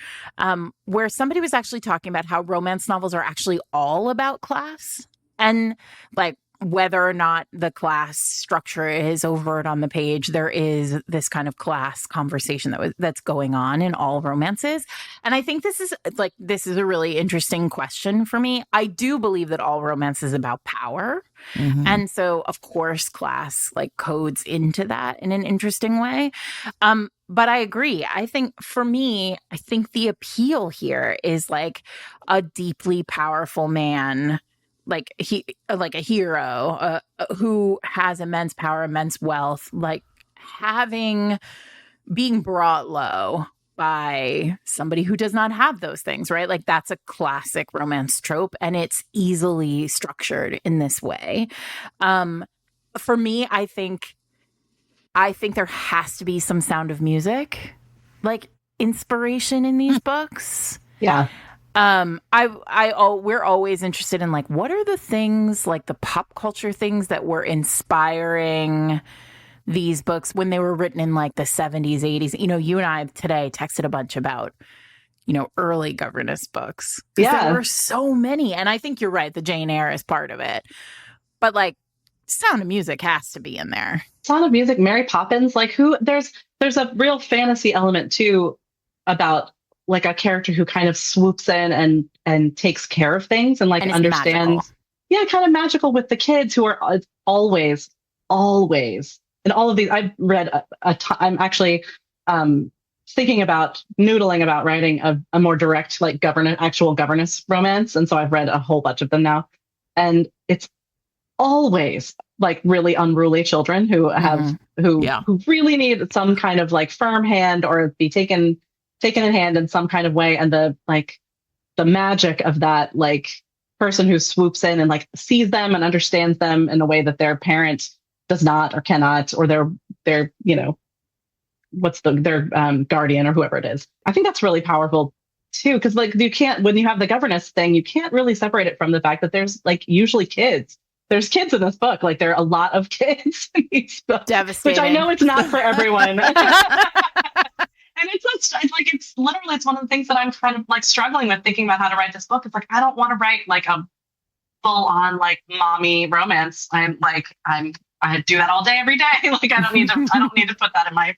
where somebody was actually talking about how romance novels are actually all about class. And like whether or not the class structure is overt on the page, there is this kind of class conversation that's going on in all romances. And I think this is a really interesting question for me. I do believe that all romance is about power. Mm-hmm. And so, of course, class like codes into that in an interesting way. But I agree. I think for me, the appeal here is like a deeply powerful man, like a hero who has immense power, immense wealth, like being brought low by somebody who does not have those things, right? Like that's a classic romance trope, and it's easily structured in this way. For me, I think there has to be some Sound of Music, like inspiration in these books. Yeah. We're always interested in like, what are the things, like the pop culture things that were inspiring these books when they were written in like the 70s, 80s. You know, you and I today texted a bunch about, you know, early governess books. Yeah. There were so many. And I think you're right. The Jane Eyre is part of it. But like, Sound of Music has to be in there. Sound of Music, Mary Poppins, like there's a real fantasy element too about like a character who kind of swoops in and takes care of things and like and understands. Magical. Yeah, kind of magical with the kids who are always. And all of these, I've read I'm actually thinking about noodling about writing a more direct, like actual governess romance. And so I've read a whole bunch of them now. And it's always like really unruly children who have, who really need some kind of like firm hand or be taken in hand in some kind of way. And the magic of that, like person who swoops in and like sees them and understands them in a way that their parent does not or cannot, or their you know, their guardian or whoever it is. I think that's really powerful too, because like you can't, when you have the governess thing, you can't really separate it from the fact that there's like usually kids. There's kids in this book. Like there are a lot of kids in these books, devastating. Which I know it's not for everyone. And it's literally, it's one of the things that I'm kind of like struggling with thinking about how to write this book. It's like, I don't want to write like a full on like mommy romance. I do that all day, every day. Like I don't need to put that in my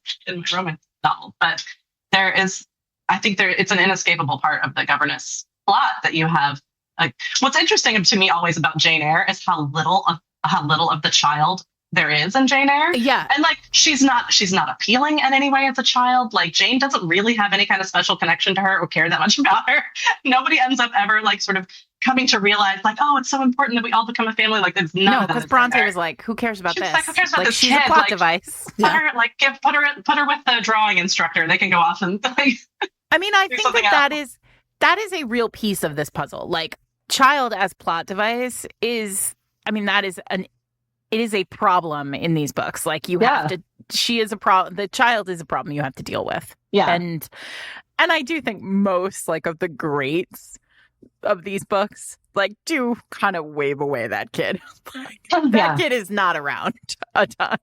romance novel. But I think it's an inescapable part of the governess plot that you have. Like what's interesting to me always about Jane Eyre is how little of the child there is in Jane Eyre. Yeah. And like she's not appealing in any way as a child. Like Jane doesn't really have any kind of special connection to her or care that much about her. Nobody ends up ever like sort of coming to realize like, oh, it's so important that we all become a family. Like there's none of that. Because Bronte was like, who cares about this? Like, who cares about this she's kid? A plot like, device. Put her with the drawing instructor. They can go off and like, I mean, I think that is a real piece of this puzzle. Like child as plot device is, I mean, it is a problem in these books. Like you have to, she is a problem. The child is a problem you have to deal with. Yeah. And I do think most like of the greats of these books, like do kind of wave away that kid. That kid is not around a ton.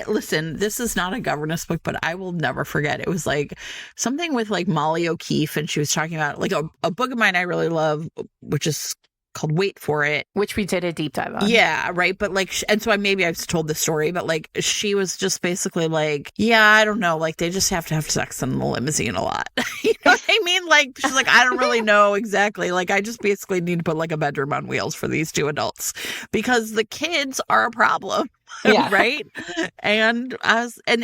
Listen, this is not a governess book, but I will never forget. It was like something with like Molly O'Keefe, and she was talking about like a book of mine I really love, which is called Wait for It, which we did a deep dive on. Yeah, right. But like, and so maybe I've told the story, but like she was just basically like, yeah, I don't know, like they just have to have sex in the limousine a lot. You know what I mean? Like she's like, I don't really know exactly. Like I just basically need to put like a bedroom on wheels for these two adults because the kids are a problem. Yeah. Right. And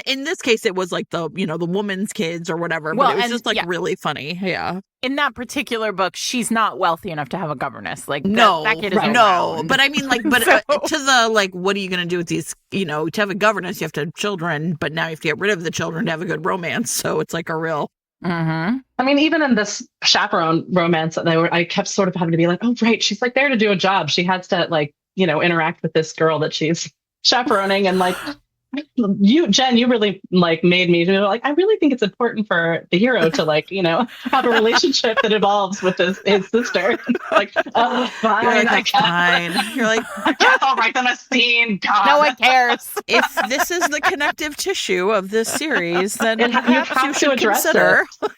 in this case, it was like the woman's kids or whatever, but it was just like really funny. Yeah. In that particular book, she's not wealthy enough to have a governess. Like that kid is around. But I mean, like, but to the like, what are you going to do with these? You know, to have a governess, you have to have children, but now you have to get rid of the children to have a good romance. So it's like a real. Mm-hmm. I mean, even in this chaperone romance, I kept sort of having to be like, oh, right, she's like there to do a job. She has to like, interact with this girl that she's chaperoning, and like Jen, you really like made me like, I really think it's important for the hero to like, have a relationship that evolves with his sister. Like, oh, fine. You're like, fine. You're like, I guess I'll write them a scene. God. No one cares. If this is the connective tissue of this series, then you have to address it.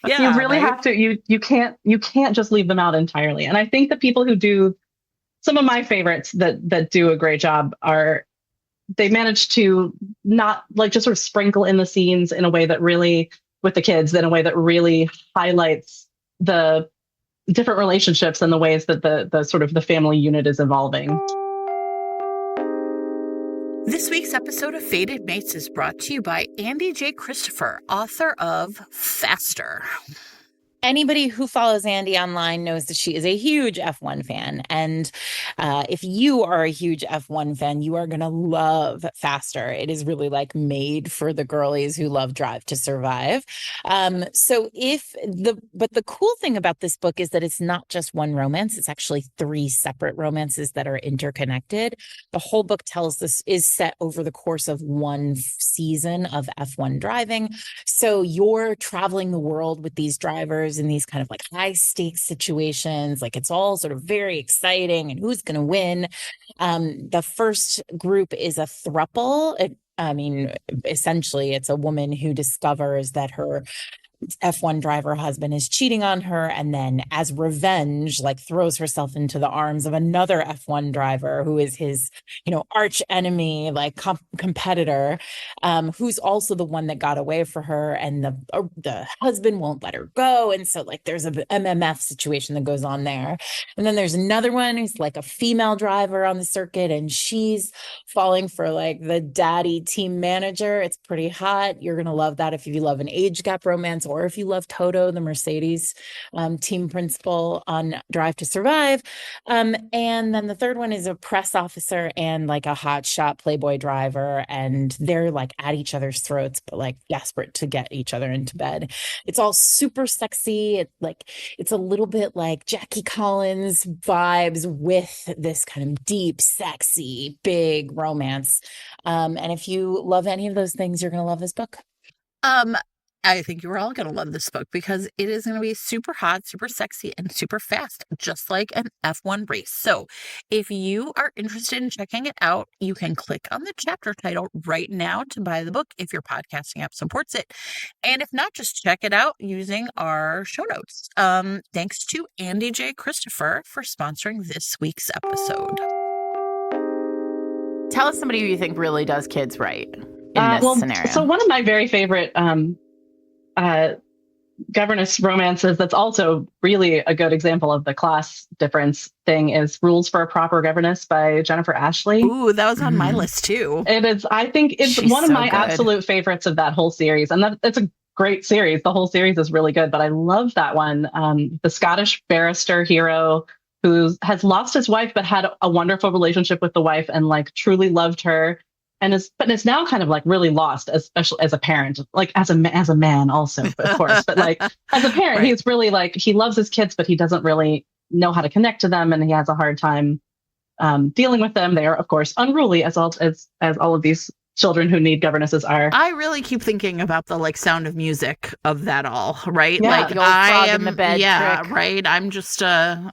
Yeah, you really have to. You can't just leave them out entirely. And I think the people who do, some of my favorites that do a great job they manage to not like just sort of sprinkle in the scenes in a way that really, with the kids, in a way that really highlights the different relationships and the ways that the sort of the family unit is evolving. This week's episode of Fated Mates is brought to you by Andy J. Christopher, author of Faster. anybody who follows Andy online knows that she is a huge F1 fan. And if you are a huge F1 fan, you are going to love Faster. It is really like made for the girlies who love Drive to Survive. But the cool thing about this book is that it's not just one romance. It's actually 3 separate romances that are interconnected. The whole book is set over the course of one season of F1 driving. So you're traveling the world with these drivers in these kind of like high stakes situations. Like it's all sort of very exciting and who's going to win. The first group is a throuple. Essentially, it's a woman who discovers that her F1 driver husband is cheating on her, and then as revenge, like throws herself into the arms of another F1 driver who is his, arch enemy, like competitor, who's also the one that got away for her, and the husband won't let her go, and so like there's a MMF situation that goes on there. And then there's another one who's like a female driver on the circuit, and she's falling for like the daddy team manager. It's pretty hot. You're gonna love that if you love an age gap romance, or if you love Toto, the Mercedes team principal on Drive to Survive. And then the third one is a press officer and like a hotshot Playboy driver, and they're like at each other's throats, but like desperate to get each other into bed. It's all super sexy. It's a little bit like Jackie Collins vibes with this kind of deep, sexy, big romance. And if you love any of those things, you're going to love this book. I think you're all going to love this book because it is going to be super hot, super sexy, and super fast, just like an F1 race. So if you are interested in checking it out, you can click on the chapter title right now to buy the book if your podcasting app supports it. And if not, just check it out using our show notes. Thanks to Andy J. Christopher for sponsoring this week's episode. Tell us somebody who you think really does kids right in this scenario. So one of my very favorite governess romances that's also really a good example of the class difference thing is Rules for a Proper Governess by Jennifer Ashley. Ooh, that was on my list too. It is. I think it's one of my absolute favorites of that whole series. And it's a great series. The whole series is really good, but I love that one. The Scottish barrister hero who has lost his wife, but had a wonderful relationship with the wife and like truly loved her. And is now kind of like really lost, especially as a parent, like as a man also, of course, but like as a parent, right. He's really like, he loves his kids, but he doesn't really know how to connect to them. And he has a hard time dealing with them. They are, of course, unruly as all of these children who need governesses are. I really keep thinking about the like Sound of Music of that all, right? Yeah, like the old frog in the bed trick. Right. I'm just a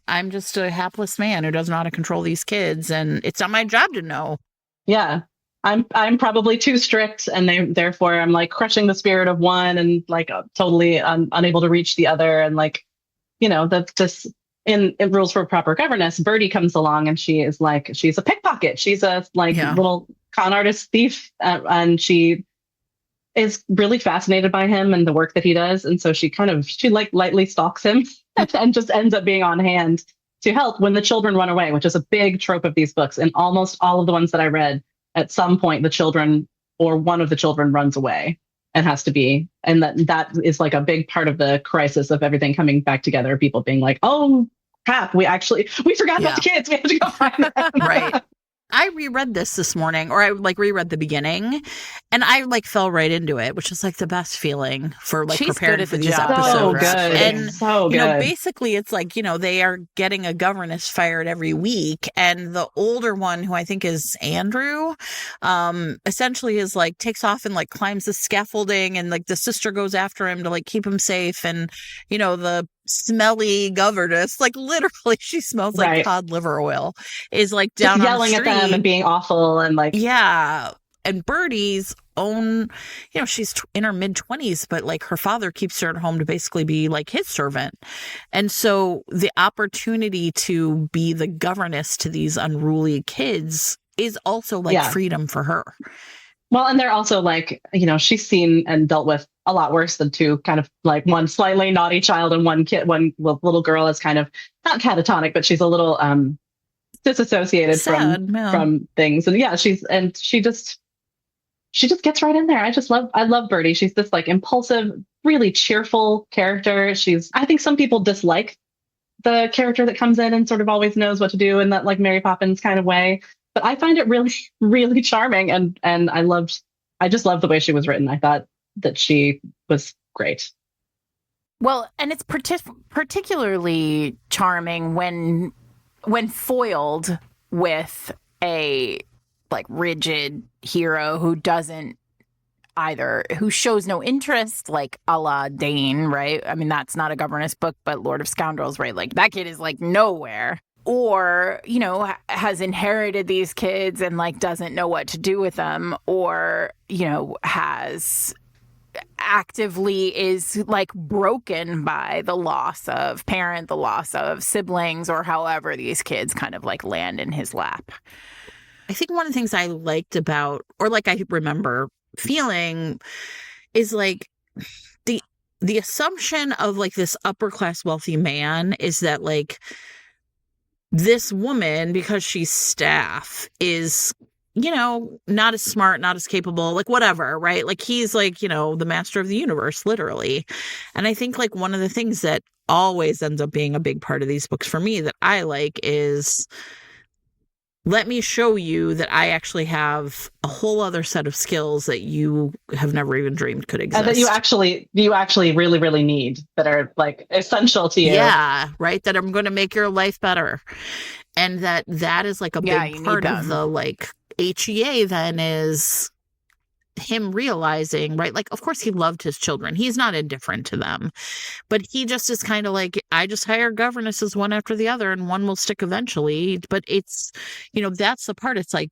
hapless man who doesn't know how to control these kids, and it's not my job to know. Yeah. I'm probably too strict, and therefore I'm like crushing the spirit of one and like totally unable to reach the other. And like, that's just in Rules for a Proper Governess, Birdie comes along and she's a pickpocket. She's a little con artist thief. And she is really fascinated by him and the work that he does. And so she lightly stalks him and just ends up being on hand to help when the children run away, which is a big trope of these books. And almost all of the ones that I read, at some point, the children or one of the children runs away and has to be. And that is like a big part of the crisis of everything coming back together. People being like, oh, crap, we forgot about the kids. We have to go find them. Right. I reread this morning, or I like reread the beginning, and I like fell right into it, which is like the best feeling for like preparing for these episodes. So good. And so good. Basically it's like, they are getting a governess fired every week, and the older one, who I think is Andrew, essentially is like takes off and like climbs the scaffolding, and like the sister goes after him to like keep him safe, and the smelly governess, like literally she smells like cod liver oil, is like down just yelling on the at them and being awful and like and Birdie's own, she's in her mid-20s, but like her father keeps her at home to basically be like his servant. And so the opportunity to be the governess to these unruly kids is also like freedom for her. Well, and they're also like, she's seen and dealt with a lot worse than two, kind of like one slightly naughty child and one little girl is kind of not catatonic, but she's a little disassociated from things. And she just she just gets right in there. I love Birdie. She's this like impulsive, really cheerful character. I think some people dislike the character that comes in and sort of always knows what to do in that like Mary Poppins kind of way. But I find it really, really charming. And I just loved the way she was written. I thought that she was great. Well, and it's particularly charming when foiled with a like rigid hero who shows no interest, like a la Dane, right? I mean, that's not a governess book, but Lord of Scoundrels, right? Like that kid is like nowhere, or, you know, has inherited these kids and like doesn't know what to do with them, or, you know, actively is like broken by the loss of parent, the loss of siblings, or however these kids kind of like land in his lap. I think one of the things I liked about, or like I remember feeling, is like the assumption of like this upper class wealthy man is that like this woman, because she's staff, is, you know, not as smart, not as capable, like whatever, right? Like he's like, you know, the master of the universe, literally. And I think like one of the things that always ends up being a big part of these books for me that I like is, let me show you that I actually have a whole other set of skills that you have never even dreamed could exist. And that you actually really, really need, that are like essential to you. Yeah, right. That I'm going to make your life better. And that is like a big part of the like HEA then is him realizing, right? Like, of course he loved his children. He's not indifferent to them, but he just is kind of like, I just hire governesses one after the other and one will stick eventually. But it's, you know, that's the part. It's like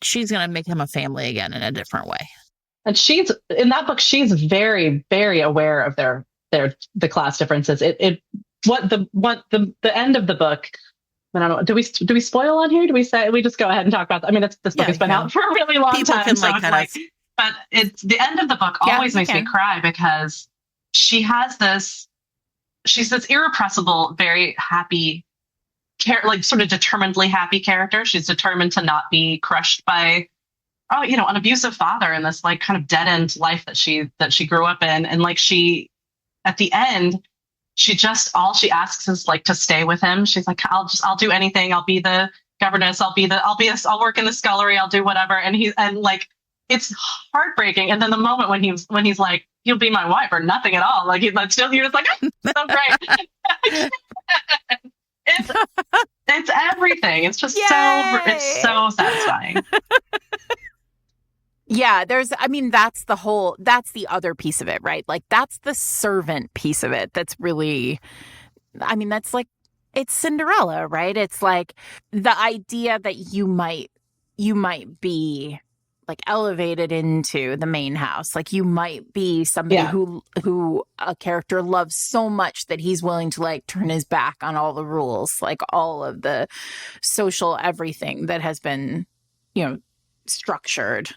she's going to make him a family again in a different way. And in that book, she's very, very aware of the class differences. The end of the book, I don't know. Do we spoil on here? Do we just go ahead and talk about that? I mean, this book has been out for a really long time. But it's the end of the book always makes me cry, because she's this irrepressible, very happy, like sort of determinedly happy character. She's determined to not be crushed by, an abusive father in this like kind of dead end life that she grew up in. And like at the end, all she asks is like to stay with him. She's like, I'll do anything. I'll be the governess. I'll work in the scullery. I'll do whatever. And like, it's heartbreaking. And then the moment when he's like, you'll be my wife or nothing at all. Like you're just like, oh, so great. it's everything. It's just it's so satisfying. Yeah, that's the other piece of it, right? Like that's the servant piece of it. That's really, I mean, that's like, it's Cinderella, right? It's like the idea that you might be like elevated into the main house. Like you might be somebody who a character loves so much that he's willing to like turn his back on all the rules, like all of the social everything that has been, structured.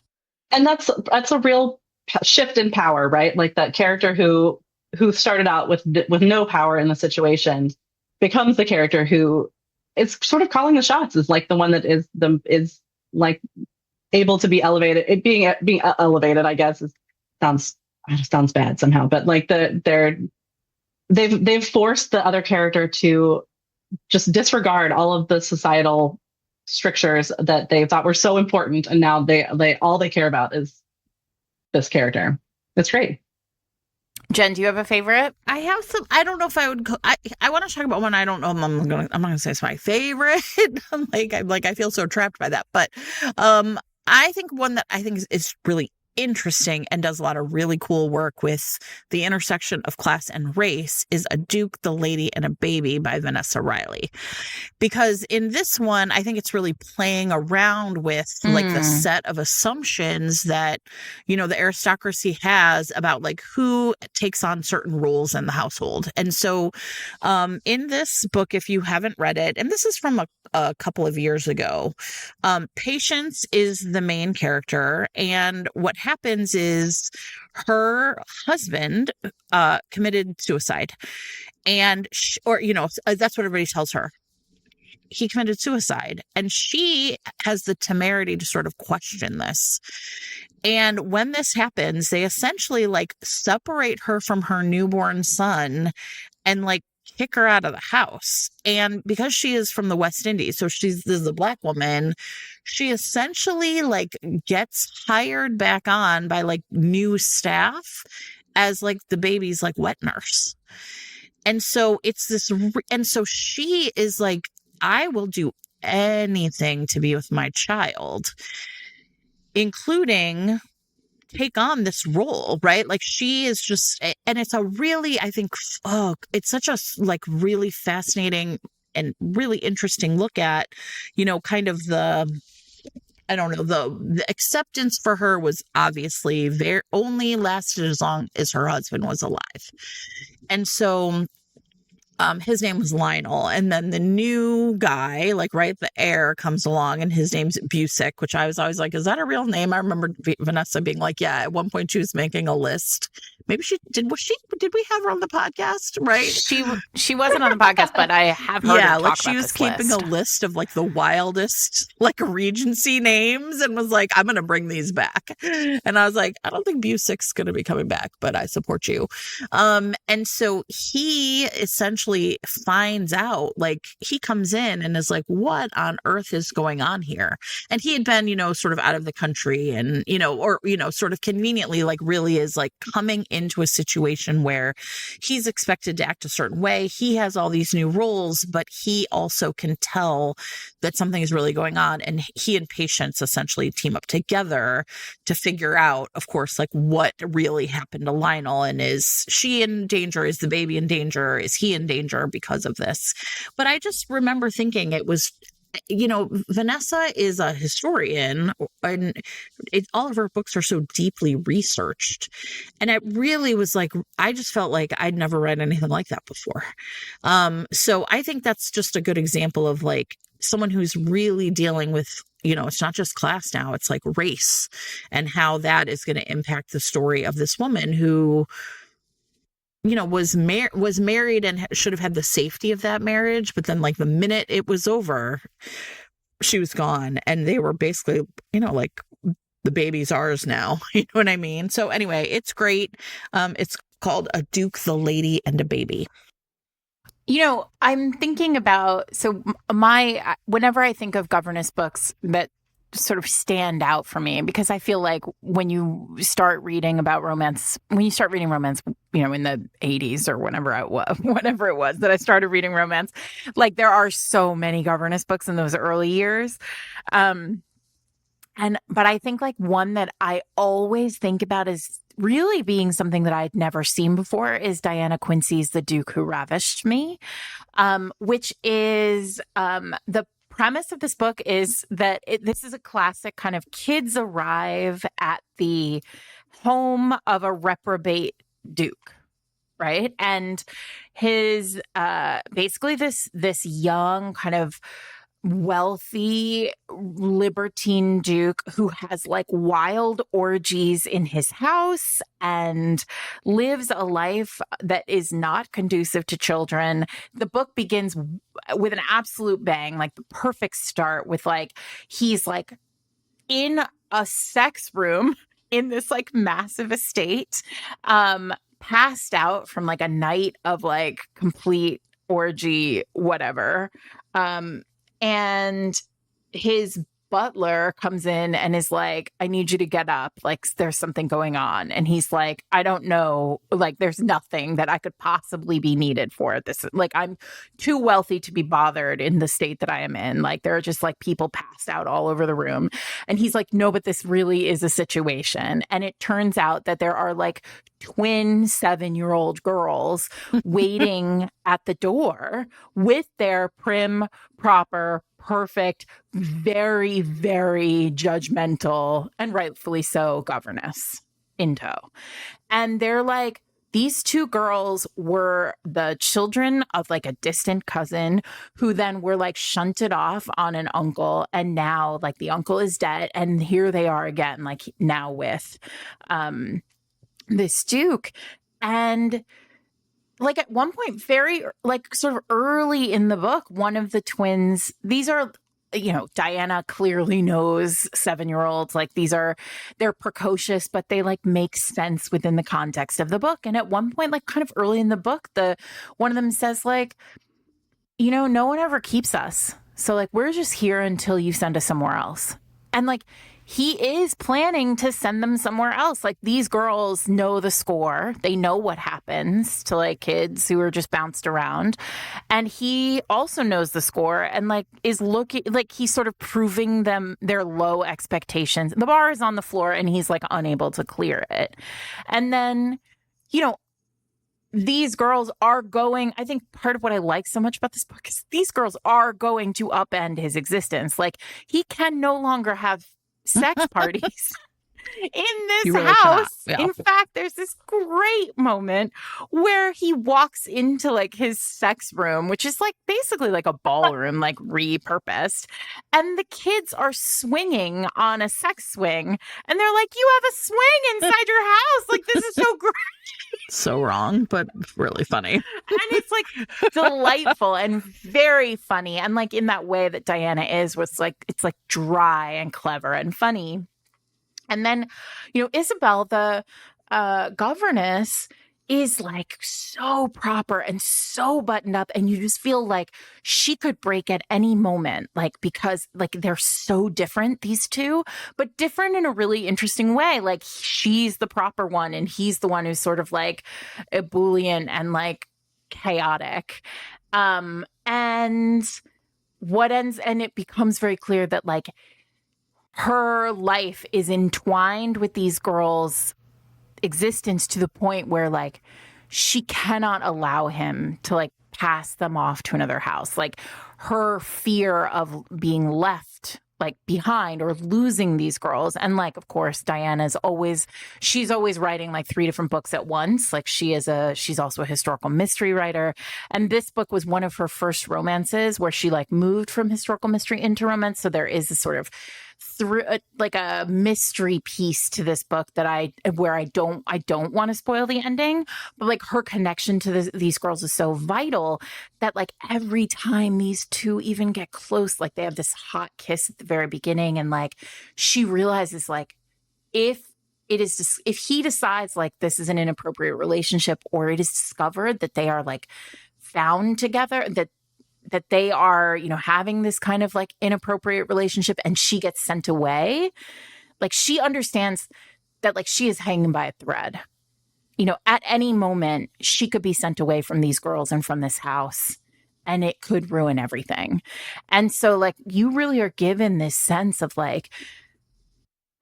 And that's a real shift in power, right? Like that character who started out with no power in the situation becomes the character who is sort of calling the shots, is like the one that is like able to be elevated. Being elevated, I guess, sounds bad somehow, but like they've forced the other character to just disregard all of the societal strictures that they thought were so important, and now all they care about is this character. It's great. Jen, do you have a favorite? I have some. I don't know if I would. I want to talk about one. I don't know. I'm not gonna say it's my favorite. I feel so trapped by that. But I think one that I think is really interesting and does a lot of really cool work with the intersection of class and race is A Duke, the Lady, and a Baby by Vanessa Riley. Because in this one, I think it's really playing around with like the set of assumptions that, the aristocracy has about like who takes on certain roles in the household. And so in this book, if you haven't read it, and this is from a couple of years ago, Patience is the main character. And what happens is her husband committed suicide, and that's what everybody tells her. he committed suicide. And she has the temerity to sort of question this. And when this happens, they essentially like separate her from her newborn son and like kick her out of the house. And because she is from the West Indies, so this is a Black woman, she essentially like gets hired back on by like new staff as like the baby's like wet nurse. And so it's this, and so she is like, I will do anything to be with my child, including take on this role, right? Like she is just, and it's a really, I think, it's such a like really fascinating and really interesting look at, you know, kind of I don't know, the acceptance for her was obviously only lasted as long as her husband was alive. And so his name was Lionel. And then the new guy, like, right, the heir comes along and his name's Busick, which I was always like, is that a real name? I remember Vanessa being like, yeah, at one point she was making a list. Maybe did we have her on the podcast? Right. She wasn't on the podcast, but I have heard her talk like she about was keeping list. a list of like the wildest like Regency names and was like, I'm going to bring these back. And I was like, I don't think Busick's going to be coming back, but I support you. And so he essentially finds out, like he comes in and is like, what on earth is going on here? And he had been, you know, sort of out of the country and, you know, or, you know, sort of conveniently like really is like coming into a situation where he's expected to act a certain way. He has all these new roles, but he also can tell that something is really going on. And he and Patience essentially team up together to figure out, of course, like what really happened to Lionel, and is she in danger? Is the baby in danger? Is he in danger because of this? But I just remember thinking it was, you know, Vanessa is a historian and all of her books are so deeply researched. And it really was like, I just felt like I'd never read anything like that before. So I think that's just a good example of like someone who's really dealing with, you know, it's not just class now, it's like race and how that is going to impact the story of this woman who, you know, was married and should have had the safety of that marriage. But then like the minute it was over, she was gone. And they were basically, you know, like the baby's ours now. You know what I mean? So anyway, it's great. It's called A Duke, the Lady, and a Baby. You know, I'm thinking about, so whenever I think of governess books that sort of stand out for me, because I feel like when you start reading romance, you know, in the 80s or whenever it was that I started reading romance, like there are so many governess books in those early years. But I think like one that I always think about as really being something that I'd never seen before is Diana Quincy's The Duke Who Ravished Me, which is the premise of this book is that this is a classic kind of kids arrive at the home of a reprobate duke, right? And his basically this young kind of wealthy libertine duke who has like wild orgies in his house and lives a life that is not conducive to children. The book begins with an absolute bang, like the perfect start with like he's like in a sex room in this like massive estate, passed out from like a night of like complete orgy, whatever. And his butler comes in and is like, I need you to get up. Like, there's something going on. And he's like, I don't know. Like, there's nothing that I could possibly be needed for this. Like, I'm too wealthy to be bothered in the state that I am in. Like, there are just like people passed out all over the room. And he's like, no, but this really is a situation. And it turns out that there are like twin 7-year-old girls waiting at the door with their prim, proper, perfect, very, very judgmental, and rightfully so, governess in tow. And they're like, these two girls were the children of like a distant cousin who then were like shunted off on an uncle. And now like the uncle is dead. And here they are again, like now with this duke. And like at one point, very like sort of early in the book, one of the twins, these are, you know, Diana clearly knows 7-year-olds. Like they're precocious, but they like make sense within the context of the book. And at one point, like kind of early in the book, one of them says like, you know, no one ever keeps us. So like, we're just here until you send us somewhere else. And like, he is planning to send them somewhere else. Like these girls know the score. They know what happens to like kids who are just bounced around. And he also knows the score and like is looking like he's sort of proving them their low expectations. The bar is on the floor and he's like unable to clear it. And then, you know, these girls are going, I think part of what I like so much about this book is these girls are going to upend his existence. Like he can no longer have sex parties in this house. Yeah. In fact, there's this great moment where he walks into like his sex room, which is like basically like a ballroom, like repurposed. And the kids are swinging on a sex swing. And they're like, you have a swing inside your house. Like, this is so great. So wrong, but really funny. And it's like delightful and very funny. And like in that way that Diana is, was like, it's like dry and clever and funny. And then, you know, Isabel, the governess, is like so proper and so buttoned up. And you just feel like she could break at any moment, like, because like they're so different, these two, but different in a really interesting way. Like she's the proper one and he's the one who's sort of like ebullient and like chaotic. And it becomes very clear that like her life is entwined with these girls' existence to the point where like she cannot allow him to like pass them off to another house. Like her fear of being left like behind or losing these girls. And like, of course, she's always writing like 3 different books at once. Like she's also a historical mystery writer. And this book was one of her first romances where she like moved from historical mystery into romance. So there is this sort of like a mystery piece to this book that I don't want to spoil the ending, but like her connection to these girls is so vital that like every time these two even get close, like they have this hot kiss at the very beginning, and like she realizes like if he decides like this is an inappropriate relationship, or it is discovered that they are like found together, that they are, you know, having this kind of like inappropriate relationship and she gets sent away, like she understands that like she is hanging by a thread. You know, at any moment she could be sent away from these girls and from this house, and it could ruin everything. And so like you really are given this sense of like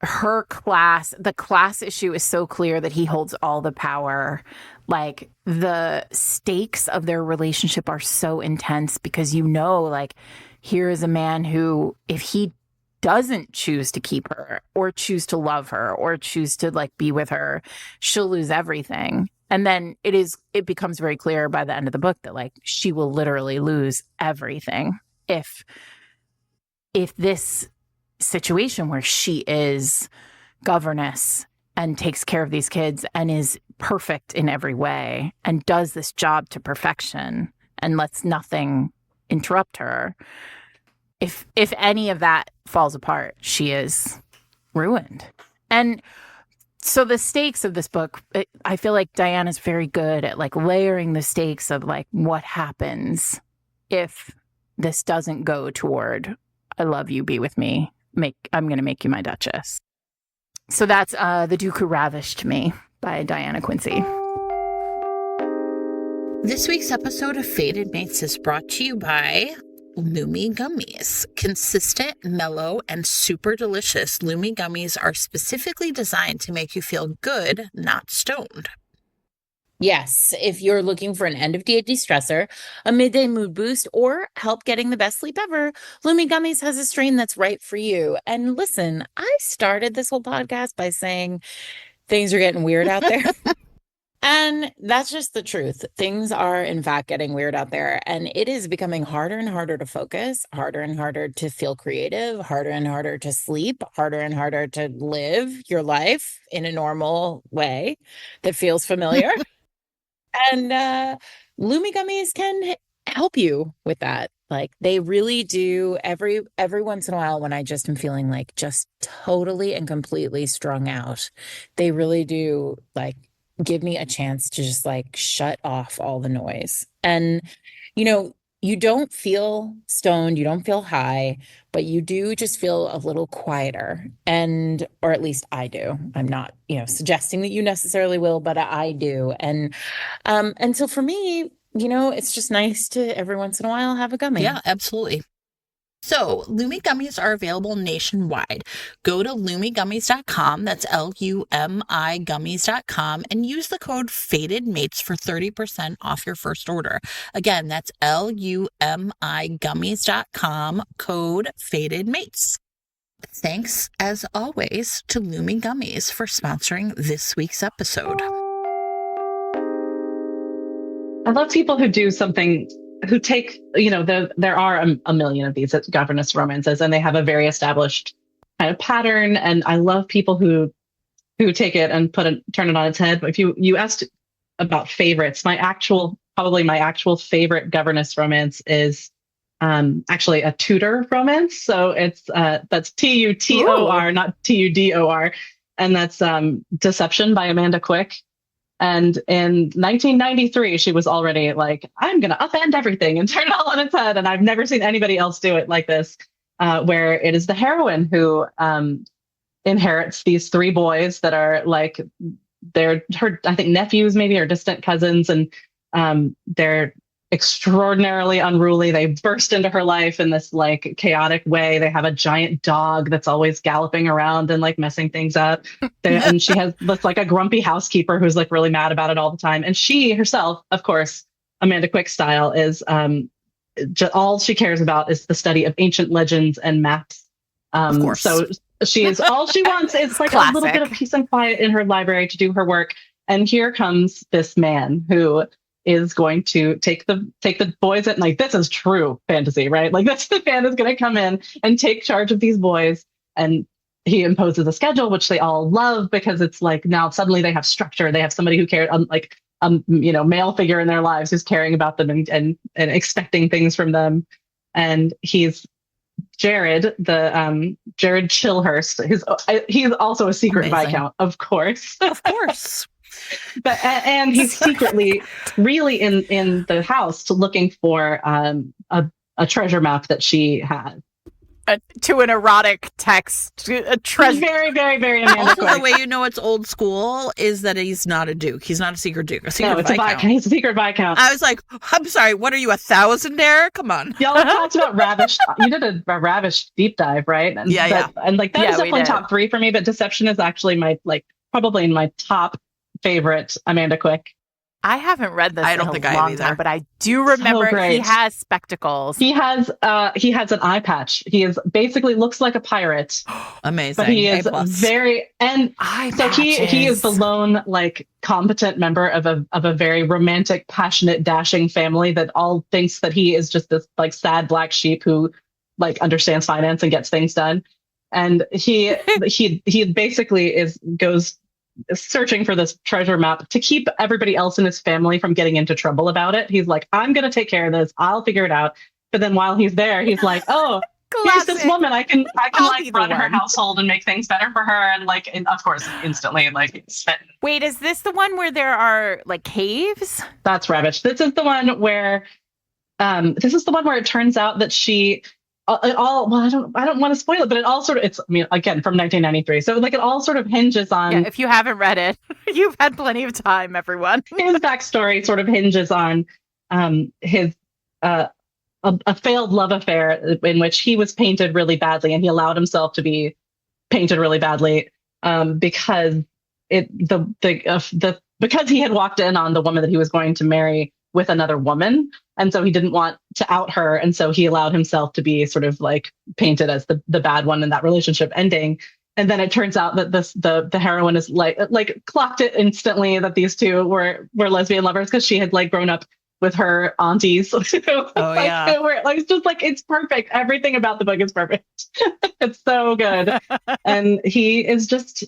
the class issue is so clear that he holds all the power. Like the stakes of their relationship are so intense because, you know, like here is a man who, if he doesn't choose to keep her or choose to love her or choose to like be with her, she'll lose everything. And then it becomes very clear by the end of the book that like she will literally lose everything if this situation where she is governess and takes care of these kids and is perfect in every way and does this job to perfection and lets nothing interrupt her. If any of that falls apart, she is ruined. And so the stakes of this book, I feel like Diana's very good at like layering the stakes of like what happens if this doesn't go toward I love you, be with me, I'm going to make you my Duchess. So that's The Duke Who Ravished Me by Diana Quincy. This week's episode of Fated Mates is brought to you by Lumi Gummies. Consistent, mellow, and super delicious, Lumi Gummies are specifically designed to make you feel good, not stoned. Yes, if you're looking for an end-of-day de-stressor, a midday mood boost, or help getting the best sleep ever, Lumi Gummies has a strain that's right for you. And listen, I started this whole podcast by saying things are getting weird out there. And that's just the truth. Things are, in fact, getting weird out there. And it is becoming harder and harder to focus, harder and harder to feel creative, harder and harder to sleep, harder and harder to live your life in a normal way that feels familiar. And Lumi gummies can help you with that. Like they really do every once in a while when I just am feeling like just totally and completely strung out. They really do like give me a chance to just like shut off all the noise. And you know, you don't feel stoned, you don't feel high, but you do just feel a little quieter. And or at least I do. I'm not, suggesting that you necessarily will, but I do. And so for me, it's just nice to every once in a while have a gummy. Yeah, absolutely. So, Lumi gummies are available nationwide. Go to lumigummies.com, that's L-U-M-I gummies.com, and use the code FATEDMATES for 30% off your first order. Again, that's L-U-M-I gummies.com, code FATEDMATES. Thanks, as always, to Lumi Gummies for sponsoring this week's episode. I love people who do something, who take, there are a million of these governess romances, and they have a very established kind of pattern. And I love people who take it and turn it on its head. But if you asked about favorites, my actual favorite governess romance is actually a Tudor romance. So it's that's Tutor, not Tudor, and that's Deception by Amanda Quick. And in 1993, she was already like, I'm going to upend everything and turn it all on its head. And I've never seen anybody else do it like this, where it is the heroine who inherits these three boys that are like, they're her, I think, nephews maybe, or distant cousins. And they're extraordinarily unruly. They burst into her life in this like chaotic way. They have a giant dog that's always galloping around and like messing things up. And she has this like a grumpy housekeeper who's like really mad about it all the time. And she herself, of course, Amanda Quick style, is all she cares about is the study of ancient legends and maps. Of course. So she is all she wants is like Classic. a little bit of peace and quiet in her library to do her work. And here comes this man who is going to take the boys at night. This is true fantasy, right? Like this man is going to come in and take charge of these boys, and he imposes a schedule, which they all love because it's like now suddenly they have structure. They have somebody who cares, like male figure in their lives who's caring about them and expecting things from them. And he's Jared, Jared Chilhurst. He's also a secret Amazing. Viscount, of course. Of course. But and he's secretly really in the house looking for a treasure map that she had. To an erotic text, a treasure. Very, very, very Amanda Also, Quick. the way you know it's old school is that he's not a duke. He's not a secret duke. A secret No, it's Viscount. He's a secret Viscount. I was like, I'm sorry, what are you, 1,000-aire? Come on. Y'all talked about Ravish. You did a Ravish deep dive, right? And Yeah. And like that Yeah, is we definitely did. top 3 for me. But Deception is actually probably my top favorite Amanda Quick. I haven't read this I don't in think a I have long either. time, but I do remember great. he has spectacles. He has an eye patch. He is basically looks like a pirate, Amazing. but he is A+. very and Eye so he is the patches. lone like competent member of a very romantic, passionate, dashing family that all thinks that he is just this like sad black sheep who like understands finance and gets things done. And he basically goes searching for this treasure map to keep everybody else in his family from getting into trouble about it. He's like, I'm going to take care of this. I'll figure it out. But then while he's there, he's like, oh, here's this woman. I can I'll like be the run her one. household and make things better for her. And like, and of course, instantly like smitten. Wait, is this the one where there are like caves? That's rubbish. This is the one where it turns out that she I don't want to spoil it, but it all sort of, again, from 1993. So like it all sort of hinges on Yeah, if you haven't read it, you've had plenty of time, everyone. his backstory sort of hinges on his a failed love affair in which he was painted really badly, and he allowed himself to be painted really badly because because he had walked in on the woman that he was going to marry with another woman, and so he didn't want to out her, and so he allowed himself to be sort of like painted as the bad one in that relationship ending. And then it turns out that the heroine is like clocked it instantly that these two were lesbian lovers because she had like grown up with her aunties. Oh, yeah. It's just like, it's perfect. Everything about the book is perfect. It's so good. And he is just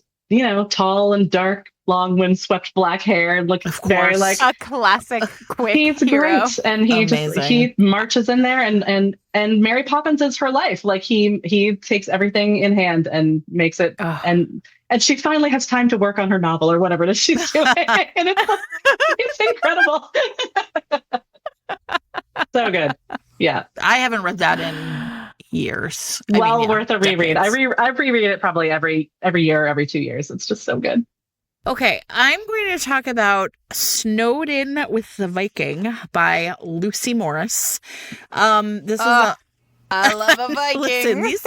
tall and dark, long, windswept black hair, and looks very like a classic quick he's hero. great, and he marches in there, and Mary Poppins is her life. Like he takes everything in hand and makes it, and she finally has time to work on her novel or whatever it is she's doing, and it's incredible. So good. Yeah, I haven't read that in years. Worth a reread. I reread it probably every year, every 2 years. It's just so good. Okay, I'm going to talk about Snowed In with the Viking by Lucy Morris. This is I love a Viking. This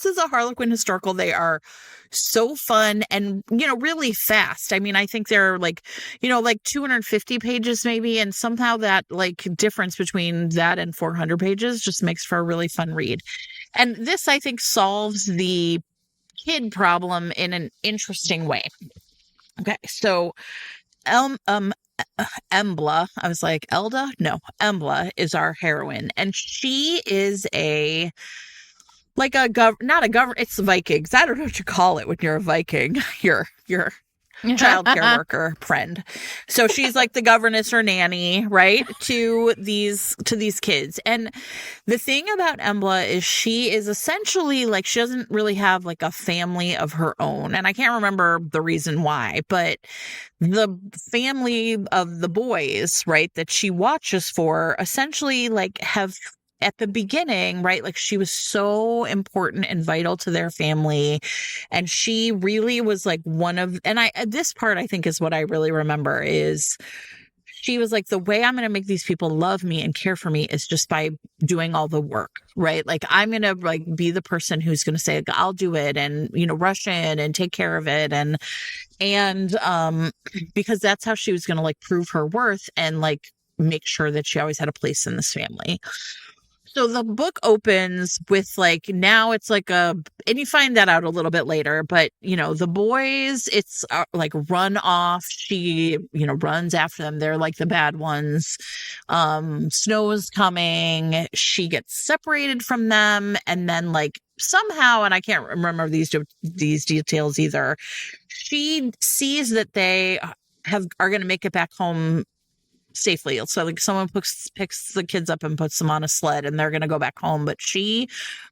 is a Harlequin historical. They are so fun and, really fast. I mean, I think they're like 250 pages maybe. And somehow that difference between that and 400 pages just makes for a really fun read. And this, I think, solves the kid problem in an interesting way. Okay, so Embla, I was like, Elda? No, Embla is our heroine. And she is not a governor, it's Vikings. I don't know what you call it when you're a Viking. You're child care worker friend. So she's like the governess or nanny, right? To these kids. And the thing about Embla is she is essentially she doesn't really have a family of her own. And I can't remember the reason why, but the family of the boys, right, that she watches for essentially have at the beginning, right? She was so important and vital to their family. And she really was one of, and this part I think is what I really remember is she was the way I'm going to make these people love me and care for me is just by doing all the work, right? I'm going to be the person who's going to say, I'll do it and, rush in and take care of it. And because that's how she was going to prove her worth and make sure that she always had a place in this family. So the book opens with now it's and you find that out a little bit later, but the boys, it's run off. She, runs after them. They're the bad ones. Snow is coming. She gets separated from them. And then somehow, and I can't remember these details either, she sees that they are going to make it back home safely. So someone picks the kids up and puts them on a sled and they're going to go back home, but she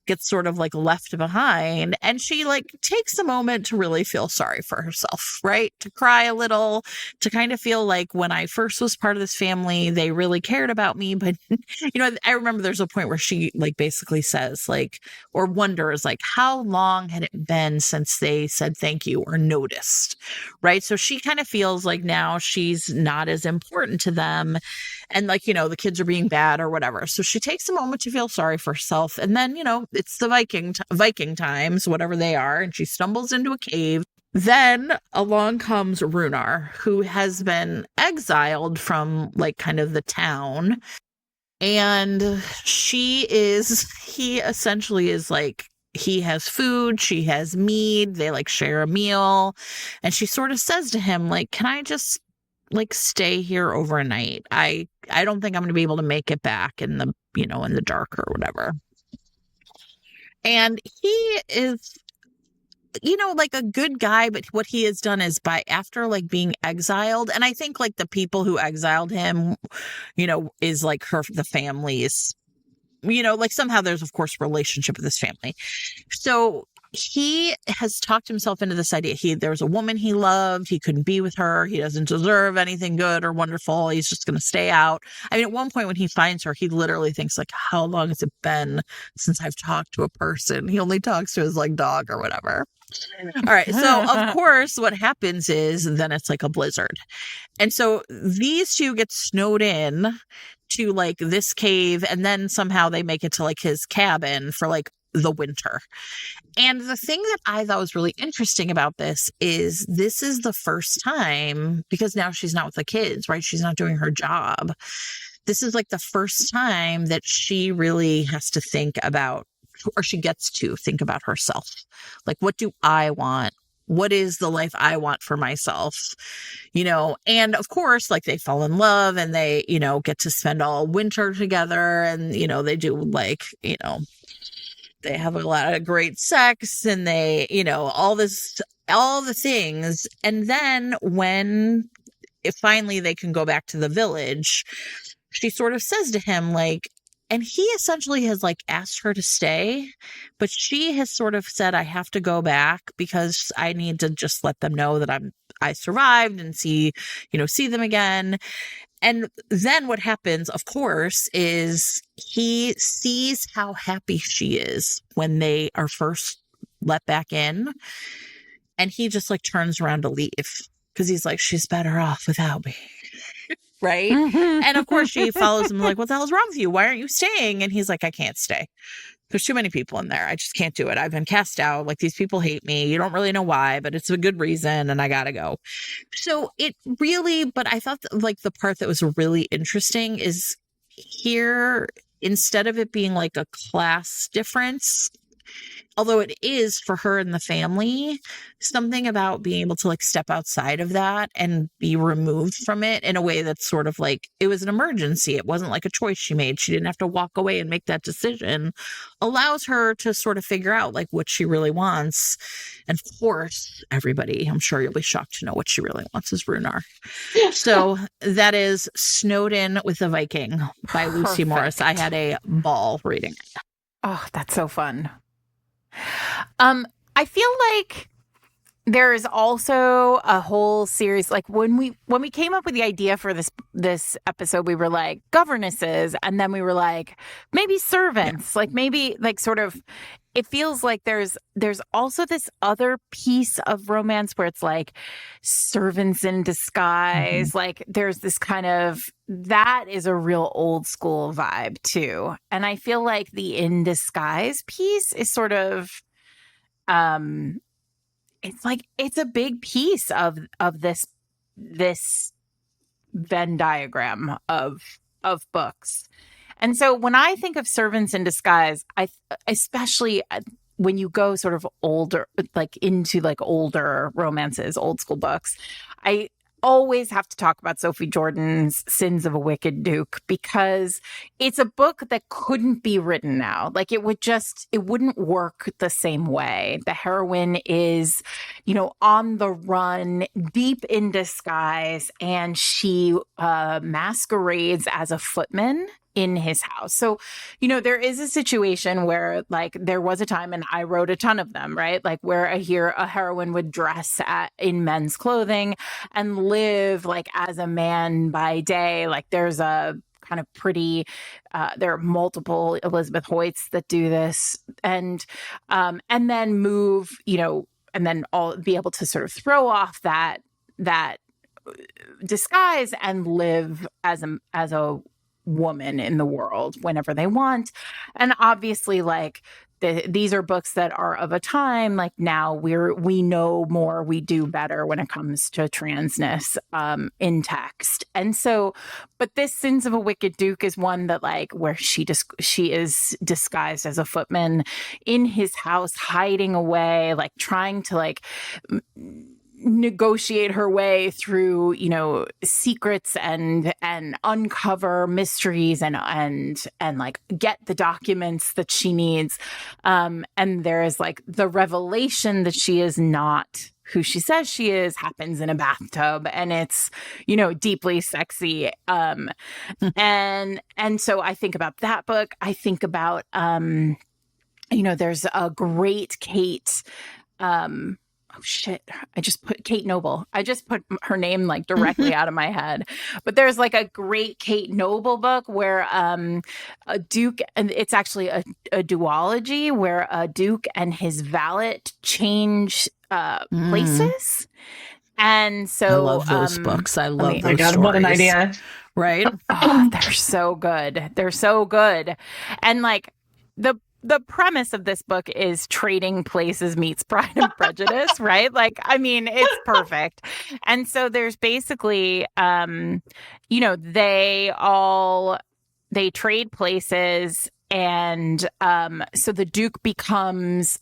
gets sort of left behind, and she takes a moment to really feel sorry for herself, right? To cry a little, to kind of feel when I first was part of this family, they really cared about me. But I remember there's a point where she basically says or wonders how long had it been since they said thank you or noticed, right? So she kind of feels now she's not as important to them. And the kids are being bad or whatever. So she takes a moment to feel sorry for herself. And then, it's the Viking times, whatever they are. And she stumbles into a cave. Then along comes Runar, who has been exiled from kind of the town. And he essentially is he has food, she has mead, they share a meal. And she sort of says to him, can I just stay here overnight? I don't think I'm going to be able to make it back in the, in the dark or whatever. And he is, a good guy, but what he has done is after being exiled, and I think the people who exiled him, is the family's, somehow there's of course relationship with this family. So he has talked himself into this idea. There was a woman he loved. He couldn't be with her. He doesn't deserve anything good or wonderful. He's just going to stay out. I mean, at one point when he finds her, he literally thinks how long has it been since I've talked to a person? He only talks to his dog or whatever. All right. So of course what happens is then it's a blizzard. And so these two get snowed in to this cave, and then somehow they make it to his cabin for the winter. And the thing that I thought was really interesting about this is the first time, because now she's not with the kids, right? She's not doing her job. This is the first time that she really has to think about, or she gets to think about herself. What do I want? What is the life I want for myself? And of course, they fall in love and they, get to spend all winter together, and, they do they have a lot of great sex, and they, all this all the things. And then when finally they can go back to the village, she sort of says to him, like, and he essentially has like asked her to stay, but she has sort of said, I have to go back because I need to just let them know that I survived and see them again. And then what happens, of course, is he sees how happy she is when they are first let back in. And he just like turns around to leave because he's like, she's better off without me. Right. And of course, she follows him like, what the hell's wrong with you? Why aren't you staying? And he's like, I can't stay. There's too many people in there. I just can't do it. I've been cast out. Like, these people hate me. You don't really know why, but it's a good reason. And I got to go. So it really, but I thought that, like, the part that was really interesting is here, instead of it being like a class difference, although it is for her and the family, something about being able to like step outside of that and be removed from it in a way that's sort of like, it was an emergency. It wasn't like a choice she made. She didn't have to walk away and make that decision, allows her to sort of figure out like what she really wants. And of course, everybody, I'm sure you'll be shocked to know what she really wants is Runar. So that is Snowed In with a Viking by Lucy Morris. I had a ball reading it. Oh, that's so fun. I feel like there's also a whole series, like when we came up with the idea for this episode, we were like governesses, and then we were like maybe servants, like maybe like sort of, it feels like there's also this other piece of romance where it's like servants in disguise. Mm-hmm. Like there's this kind of, that is a real old school vibe too. And I feel like the in disguise piece is sort of, it's like, it's a big piece of this Venn diagram of books. And so when I think of servants in disguise, especially when you go sort of older, like into like older romances, old school books, I always have to talk about Sophie Jordan's Sins of a Wicked Duke, because it's a book that couldn't be written now. Like it wouldn't work the same way. The heroine is, on the run, deep in disguise, and she masquerades as a footman in his house. So, there is a situation where like there was a time, and I wrote a ton of them, right? Like where a heroine would dress in men's clothing and live like as a man by day. Like there's a kind of pretty, there are multiple Elizabeth Hoyts that do this, and then move, and then all be able to sort of throw off that disguise and live as a woman in the world whenever they want. And obviously, like these are books that are of a time like now we know more, we do better when it comes to transness in text. And so, but this Sins of a Wicked Duke is one that like where she is disguised as a footman in his house, hiding away, like trying to like negotiate her way through, secrets and uncover mysteries and like get the documents that she needs. And there is like the revelation that she is not who she says she is, happens in a bathtub, and it's, deeply sexy. And so I think about that book. I think about, there's a great Kate, oh shit, I just put Kate Noble. I just put her name like directly out of my head. But there's like a great Kate Noble book where a duke, and it's actually a duology where a duke and his valet change places. And so I love those books. I love those stories. What an idea. Right? Oh, they're so good. They're so good. And like the premise of this book is Trading Places meets Pride and Prejudice, right? Like, I mean, it's perfect. And so there's basically, they trade places, and so the Duke becomes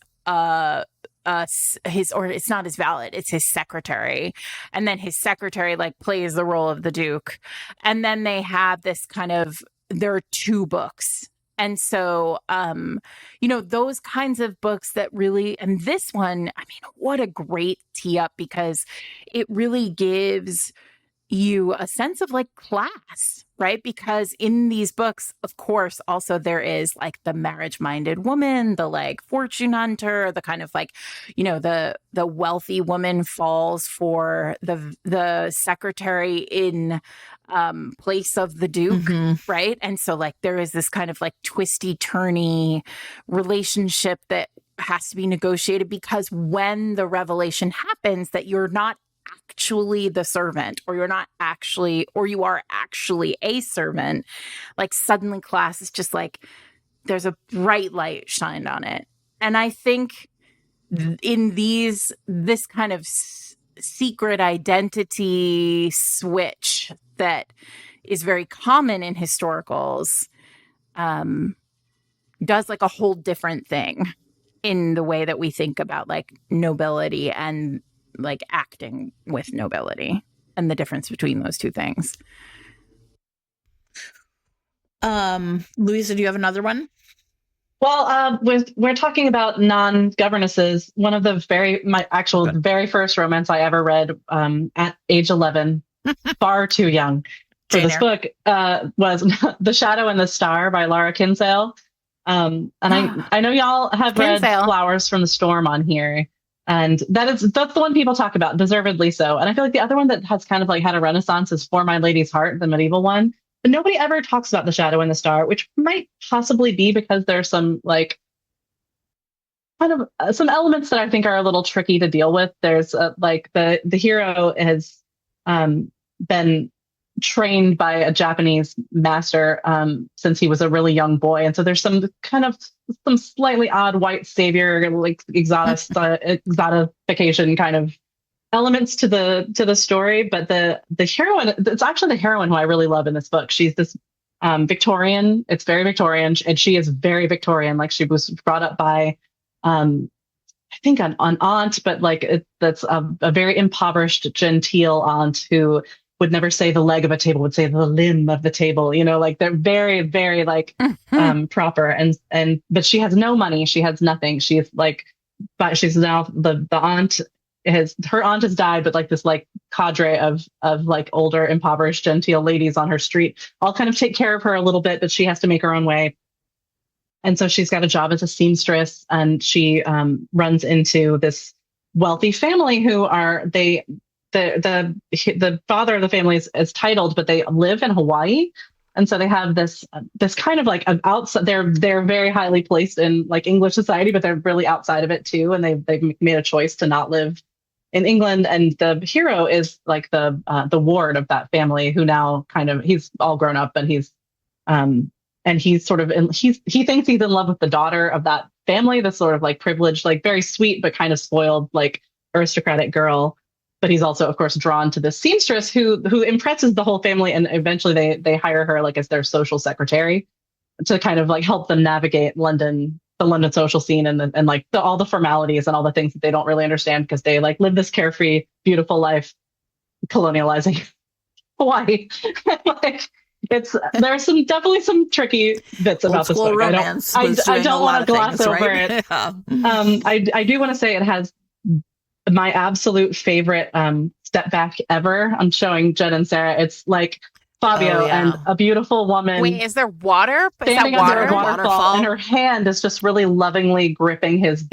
it's not his valet, it's his secretary, and then his secretary like plays the role of the Duke, and then they have this kind of, there are two books. And so, those kinds of books that really, and this one, I mean, what a great tee up, because it really gives you a sense of like class, right? Because in these books, of course, also there is like the marriage-minded woman, the like fortune hunter, the kind of like, the wealthy woman falls for the secretary in place of the duke, right? And so like there is this kind of like twisty turny relationship that has to be negotiated, because when the revelation happens that you're not actually the servant, or you are actually a servant, like suddenly class is just like there's a bright light shined on it. And I think in this kind of secret identity switch that is very common in historicals does like a whole different thing in the way that we think about like nobility and like acting with nobility, and the difference between those two things. Louisa, do you have another one? Well, we're talking about non-governesses. One of the very first romance I ever read at age 11, far too young for Jane this Eyre. book, was The Shadow and the Star by Laura Kinsale. And I know y'all have read Flowers from the Storm on here. And that's the one people talk about, deservedly so. And I feel like the other one that has kind of like had a renaissance is For My Lady's Heart, the medieval one. But nobody ever talks about The Shadow and the Star, which might possibly be because there's some like kind of some elements that I think are a little tricky to deal with. There's like the hero has been trained by a Japanese master since he was a really young boy, and so there's some slightly odd white savior like exotification kind of elements to the story. But the heroine, it's actually the heroine who I really love in this book. She's this Victorian. It's very Victorian, and she is very Victorian. Like she was brought up by I think an aunt, but like that's a very impoverished genteel aunt who would never say the leg of a table, would say the limb of the table, like they're very, very like proper. But she has no money. She has nothing. But she's now the aunt her aunt has died, but like this like cadre of like older impoverished genteel ladies on her street all kind of take care of her a little bit, but she has to make her own way. And so she's got a job as a seamstress, and she runs into this wealthy family who are the father of the family is titled, but they live in Hawaii. And so they have this kind of like an outside, they're very highly placed in like English society, but they're really outside of it too. And they've made a choice to not live in England. And the hero is like the ward of that family, who now he's all grown up, and he's sort of he thinks he's in love with the daughter of that family, this sort of like privileged, like very sweet, but kind of spoiled, like aristocratic girl. But he's also, of course, drawn to this seamstress who impresses the whole family, and eventually they hire her like as their social secretary to kind of like help them navigate the London social scene, and like all the formalities and all the things that they don't really understand, because they like live this carefree, beautiful life, colonializing Hawaii. Like there's definitely some tricky bits about this book. Romance I don't want to gloss over it. Yeah. I do want to say it has my absolute favorite step back ever. I'm showing Jen and Sarah. It's like Fabio and a beautiful woman. Wait, is there water? Standing under a waterfall, and her hand is just really lovingly gripping his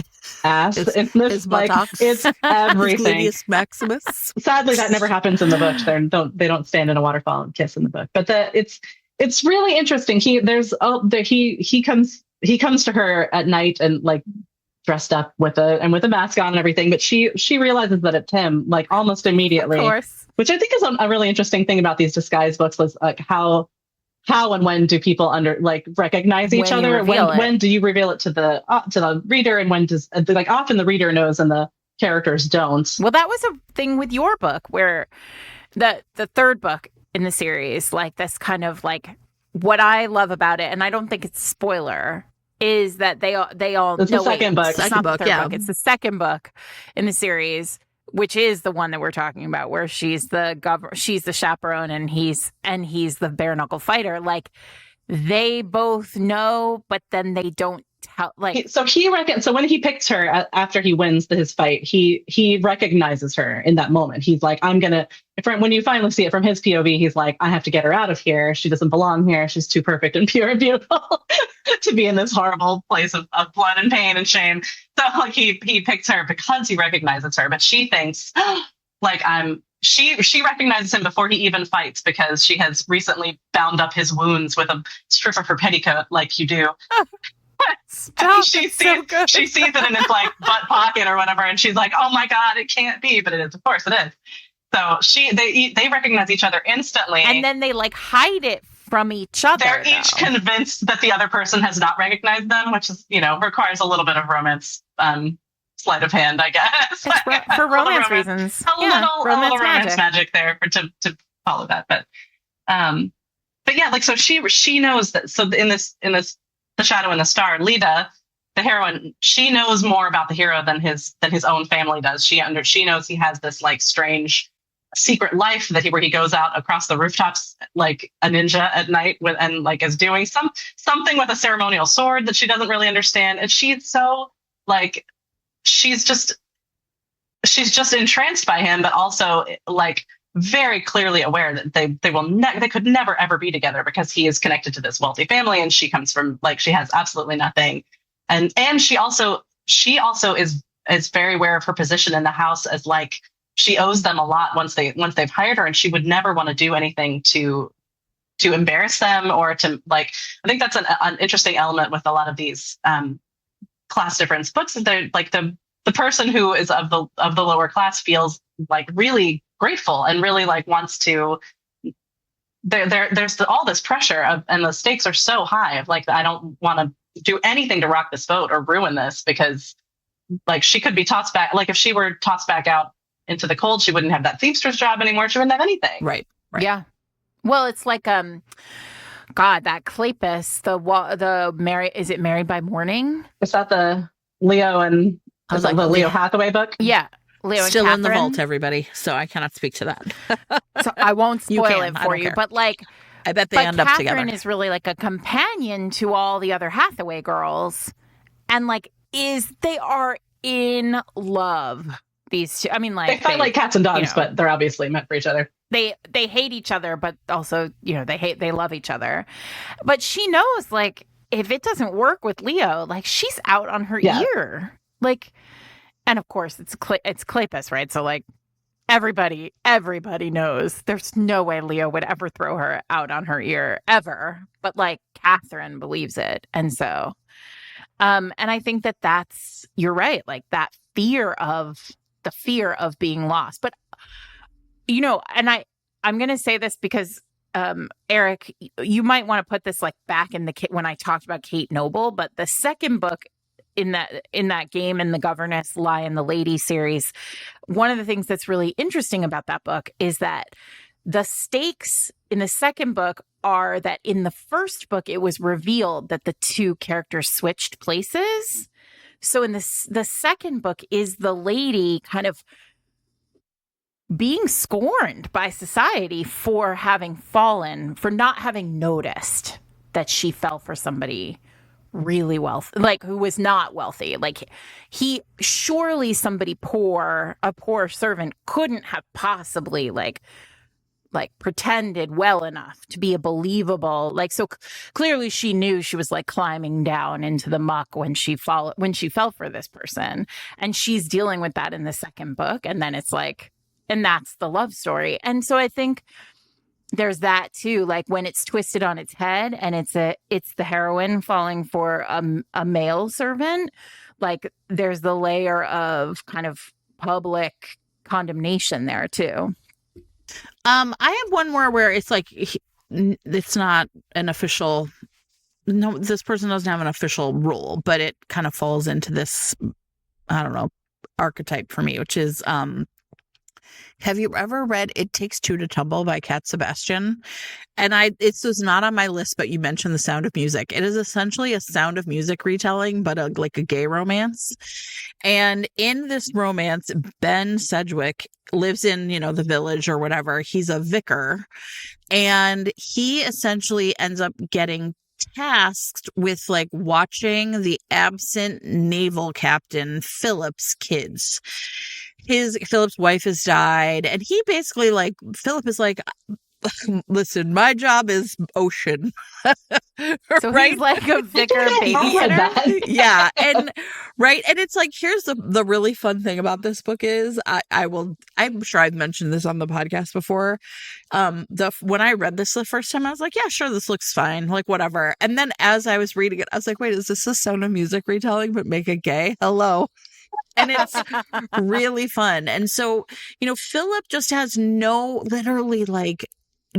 ass. His like it's everything. His Maximus. Sadly, that never happens in the book. They don't stand in a waterfall and kiss in the book. But it's really interesting. He comes to her at night and like dressed up with a mask on and everything, but she realizes that it's him like almost immediately. Of course. Which I think is a really interesting thing about these disguise books, was like how and when do people recognize each other? When do you reveal it to the reader, and when does like often the reader knows and the characters don't? Well, that was a thing with your book, where the third book in the series, like this kind of like what I love about it, and I don't think it's a spoiler, is that they all it's the second book. It's not the third book. It's the second book in the series, which is the one that we're talking about, where she's the chaperone and he's the bare knuckle fighter. Like they both know, but then they don't tell. Like, so when he picks her after he wins his fight, he recognizes her in that moment. He's like, when you finally see it from his POV, he's like, I have to get her out of here. She doesn't belong here. She's too perfect and pure and beautiful to be in this horrible place of blood and pain and shame. So like he picks her because he recognizes her, but she thinks like she recognizes him before he even fights because she has recently bound up his wounds with a strip of her petticoat like you do. Stop, she sees it in his like butt pocket or whatever, and she's like, "Oh my god, it can't be!" But it is, of course, it is. So they recognize each other instantly, and then they like hide it from each other. They're each convinced that the other person has not recognized them, which is requires a little bit of romance, sleight of hand, I guess, for romance reasons. A little romance magic there to follow that, but yeah, like so she knows that. So in this. The Shadow and the Star, Leda, the heroine, she knows more about the hero than his own family does. She knows he has this like strange secret life where he goes out across the rooftops like a ninja at night and like is doing something with a ceremonial sword that she doesn't really understand. And she's so like she's just entranced by him, but also like very clearly aware that they could never ever be together because he is connected to this wealthy family and she comes from like she has absolutely nothing, and she also is very aware of her position in the house as like she owes them a lot once they've hired her, and she would never want to do anything to embarrass them or to like. I think that's an interesting element with a lot of these class difference books. Is they're like the person who is of the lower class feels like really grateful and really like wants to. There's all this pressure and the stakes are so high of like I don't want to do anything to rock this boat or ruin this because like she could be tossed back. Like if she were tossed back out into the cold, she wouldn't have that seamstress job anymore. She wouldn't have anything. Right. Yeah. Well, it's like God, that Cleopus, is it Married by Morning? Is that the Leo and the Leo Hathaway book? Yeah. Leo still and in the vault, everybody. So I cannot speak to that. So I won't spoil it for you. But like, I bet they end up together. Catherine is really like a companion to all the other Hathaway girls, and like they are in love. These two. I mean, like they fight like cats and dogs, but they're obviously meant for each other. They hate each other, but also they love each other. But she knows like if it doesn't work with Leo, like she's out on her ear, like. And of course, it's Cleopus, right? So like everybody knows there's no way Leo would ever throw her out on her ear ever. But like Catherine believes it, and so, and I think you're right. Like that fear of being lost. But and I'm gonna say this because Eric, you might want to put this like back in when I talked about Kate Noble, but the second book. In that game in the Governess Lion the Lady series, one of the things that's really interesting about that book is that the stakes in the second book are that in the first book it was revealed that the two characters switched places. So in the second book is the lady kind of being scorned by society for not having noticed that she fell for somebody really wealthy, like who was not wealthy. Like surely somebody a poor servant couldn't have possibly like pretended well enough to be a believable, like, so clearly she knew she was like climbing down into the muck when she fell for this person, and she's dealing with that in the second book, and then it's like, and that's the love story. And so I think there's that too, like when it's twisted on its head and it's the heroine falling for a male servant, like there's the layer of kind of public condemnation there too. I have one more where it's like it's not an official. No, this person doesn't have an official role, but it kind of falls into this, I don't know, archetype for me, which is Have you ever read It Takes Two to Tumble by Cat Sebastian? And this was not on my list, but you mentioned The Sound of Music. It is essentially a Sound of Music retelling, but like a gay romance. And in this romance, Ben Sedgwick lives in, the village or whatever. He's a vicar, and he essentially ends up getting tasked with like watching the absent naval captain Philip's kids. Philip's wife has died, and he basically Philip is like, listen, my job is ocean. So right? He's like a vicar babysitter. Yeah. And right. And it's like, here's the really fun thing about this book is I'm sure I've mentioned this on the podcast before. When I read this the first time, I was like, yeah, sure, this looks fine. Like, whatever. And then as I was reading it, I was like, wait, is this a Sound of Music retelling, but make it gay? Hello. And it's really fun. And so, Philip just has literally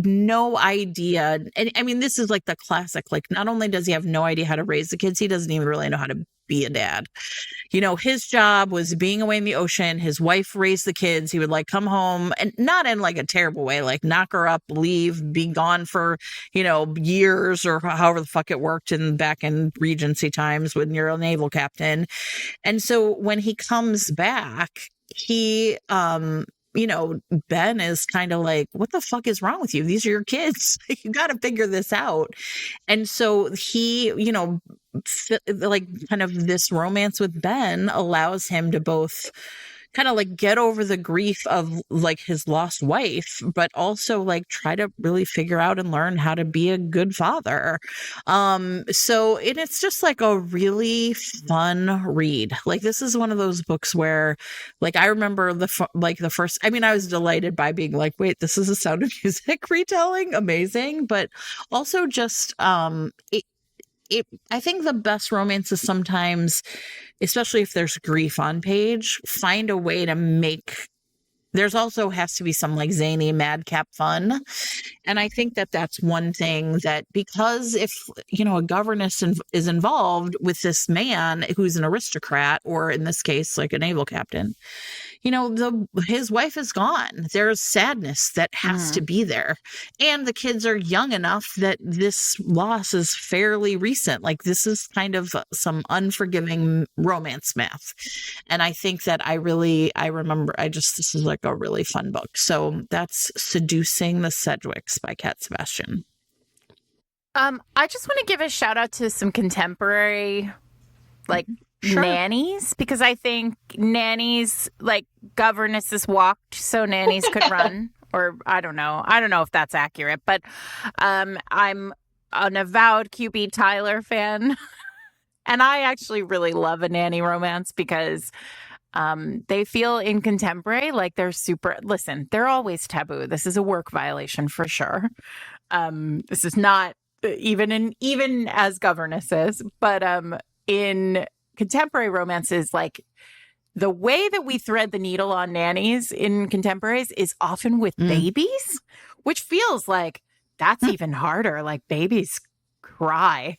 no idea. And I mean, this is like the classic, not only does he have no idea how to raise the kids, he doesn't even really know how to be a dad. His job was being away in the ocean. His wife raised the kids. He would come home, and not in a terrible way, knock her up, leave, be gone for, years or however the fuck it worked back in Regency times when you're a naval captain. And so when he comes back, he, Ben is kind of like, what the fuck is wrong with you? These are your kids. You got to figure this out. And so he, kind of this romance with Ben allows him to both kind of get over the grief of his lost wife, but also try to really figure out and learn how to be a good father. So it's just a really fun read. This is one of those books where I remember the first, I mean, I was delighted by being wait, this is a Sound of Music retelling. Amazing. But also just, I think the best romances sometimes, especially if there's grief on page, find a way to make, there's also has to be some zany madcap fun. And I think that's one thing that, because if, a governess is involved with this man who's an aristocrat, or in this case, a naval captain, his wife is gone. There's sadness that has to be there. And the kids are young enough that this loss is fairly recent. This is kind of some unforgiving romance math. And I think that this is a really fun book. So that's Seducing the Sedgwicks by Cat Sebastian. I just want to give a shout out to some contemporary, Sure. Nannies, because I think nannies, governesses walked so nannies could run, or I don't know if that's accurate, but I'm an avowed QB Tyler fan, and I actually really love a nanny romance because they feel in contemporary they're super, listen, they're always taboo. This is a work violation for sure. This is not even as governesses, but in contemporary romances, the way that we thread the needle on nannies in contemporaries is often with babies, which feels that's even harder. Babies cry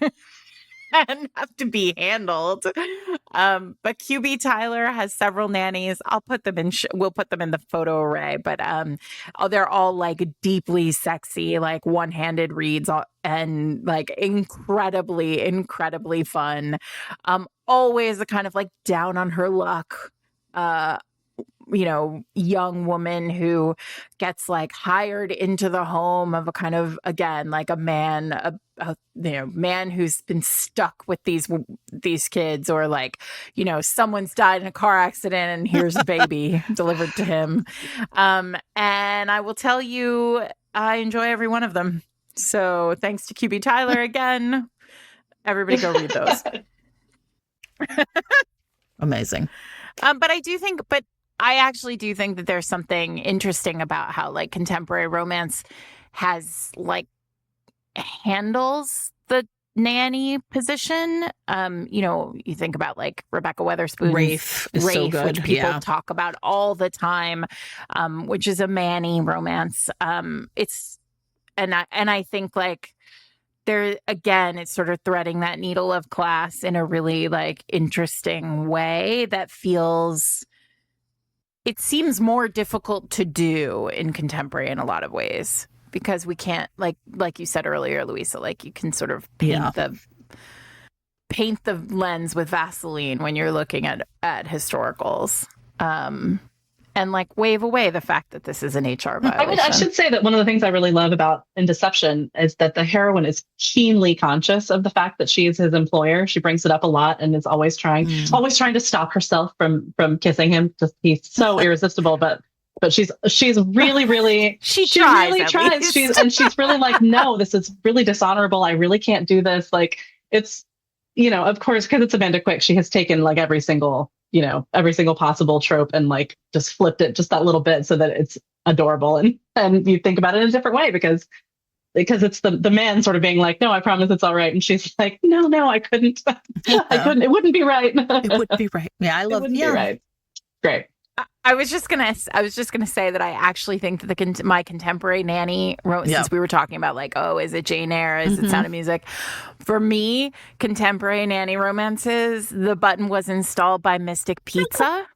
and have to be handled. But QB Tyler has several nannies. I'll put them in. We'll put them in the photo array. But they're all deeply sexy, one-handed reads, and incredibly, incredibly fun. Always a kind of down on her luck, young woman who gets hired into the home of a kind of, again, a man, man who's been stuck with these kids, or someone's died in a car accident and here's a baby delivered to him. And I will tell you, I enjoy every one of them. So thanks to QB Tyler again. Everybody go read those. Amazing. But I actually do think that there's something interesting about how contemporary romance has handles the nanny position. You think about Rebecca Weatherspoon's Rafe is so good. Which people talk about all the time, which is a Manny romance. I think there again, it's sort of threading that needle of class in a really interesting way that feels it seems more difficult to do in contemporary in a lot of ways because we can't, like you said earlier, Louisa, like you can sort of paint the lens with Vaseline when you're looking at historicals. And like wave away the fact that this is an HR violation. I should say that one of the things I really love about In Deception is that the heroine is keenly conscious of the fact that she is his employer. She brings it up a lot and is always trying to stop herself from kissing him. Just he's so irresistible, but she's really, really she really tries. She's really like, no, this is really dishonorable. I really can't do this. Like it's, of course, because it's Amanda Quick, she has taken like every single possible trope and like just flipped it just that little bit so that it's adorable. And you think about it in a different way because it's the man sort of being like, no, I promise it's all right. And she's like, no, I couldn't. I couldn't. It wouldn't be right. It wouldn't be right. Yeah, I love it. Yeah. Right. Great. I was just gonna say that I actually think that my contemporary nanny since we were talking about like, oh, is it Jane Eyre? Is it Sound of Music? For me, contemporary nanny romances, the button was installed by Mystic Pizza,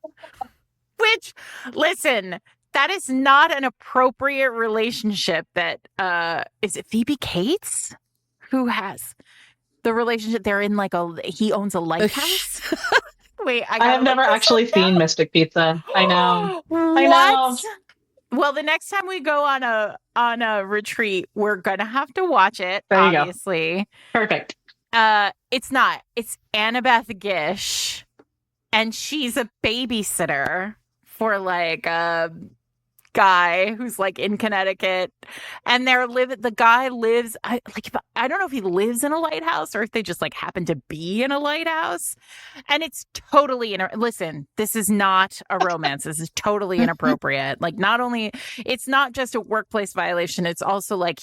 which, listen, that is not an appropriate relationship. That is it Phoebe Cates who has the relationship? They're in like he owns a lighthouse. Wait, I have never actually seen Mystic Pizza. I know. I know. Well, the next time we go on a retreat, we're gonna have to watch it. There you obviously. Go. Perfect. It's not. It's Annabeth Gish, and she's a babysitter for like a guy who's like in Connecticut, and the guy lives I don't know if he lives in a lighthouse or if they just like happen to be in a lighthouse, and it's totally listen, this is not a romance. This is totally inappropriate. Like, not only it's not just a workplace violation, it's also like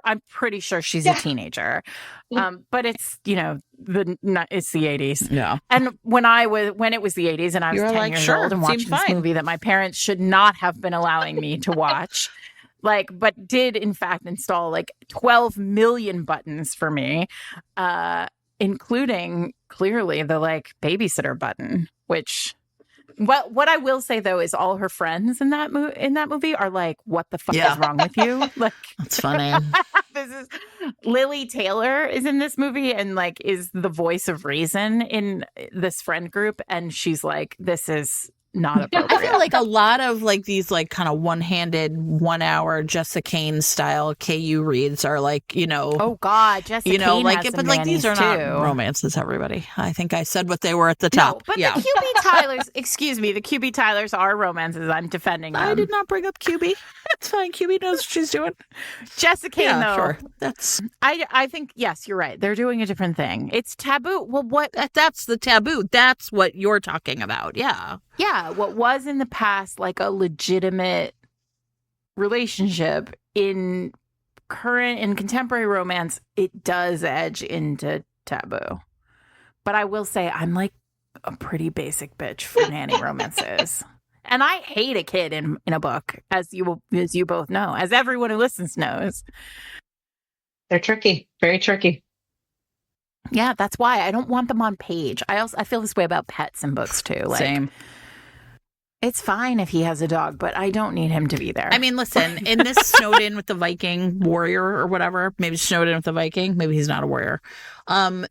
I'm pretty sure she's a teenager, but it's it's the 80s. Yeah. And when it was the 80s and I was 10 years old and watching this movie that my parents should not have been allowing me to watch, but did in fact install like 12 million buttons for me, including clearly the like babysitter button, which. What I will say though is all her friends in that movie are like, what the fuck is wrong with you? Like, that's funny. This is Lily Taylor is in this movie and like is the voice of reason in this friend group, and she's like, this is not appropriate. I feel like a lot of like these like kind of one-handed 1 hour Jessica Kane style KU reads are like, oh god, Jessica Kane like has but like these are not romances, everybody. I think I said what they were at the top. But the QB Tylers, excuse me, the QB Tylers are romances. I'm defending them. I did not bring up QB. It's fine. QB knows what she's doing. Jessica Kane though. Sure. That's I think yes, you're right. They're doing a different thing. It's taboo. Well, that's the taboo. That's what you're talking about. Yeah. Yeah, what was in the past like a legitimate relationship in contemporary romance, it does edge into taboo. But I will say I'm like a pretty basic bitch for nanny romances. And I hate a kid in a book, as you both know, as everyone who listens knows. They're tricky, very tricky. Yeah, that's why I don't want them on page. I feel this way about pets in books too. Like, same. It's fine if he has a dog, but I don't need him to be there. I mean, listen, in this snowed in with the Viking warrior or whatever, maybe snowed in with the Viking, maybe he's not a warrior.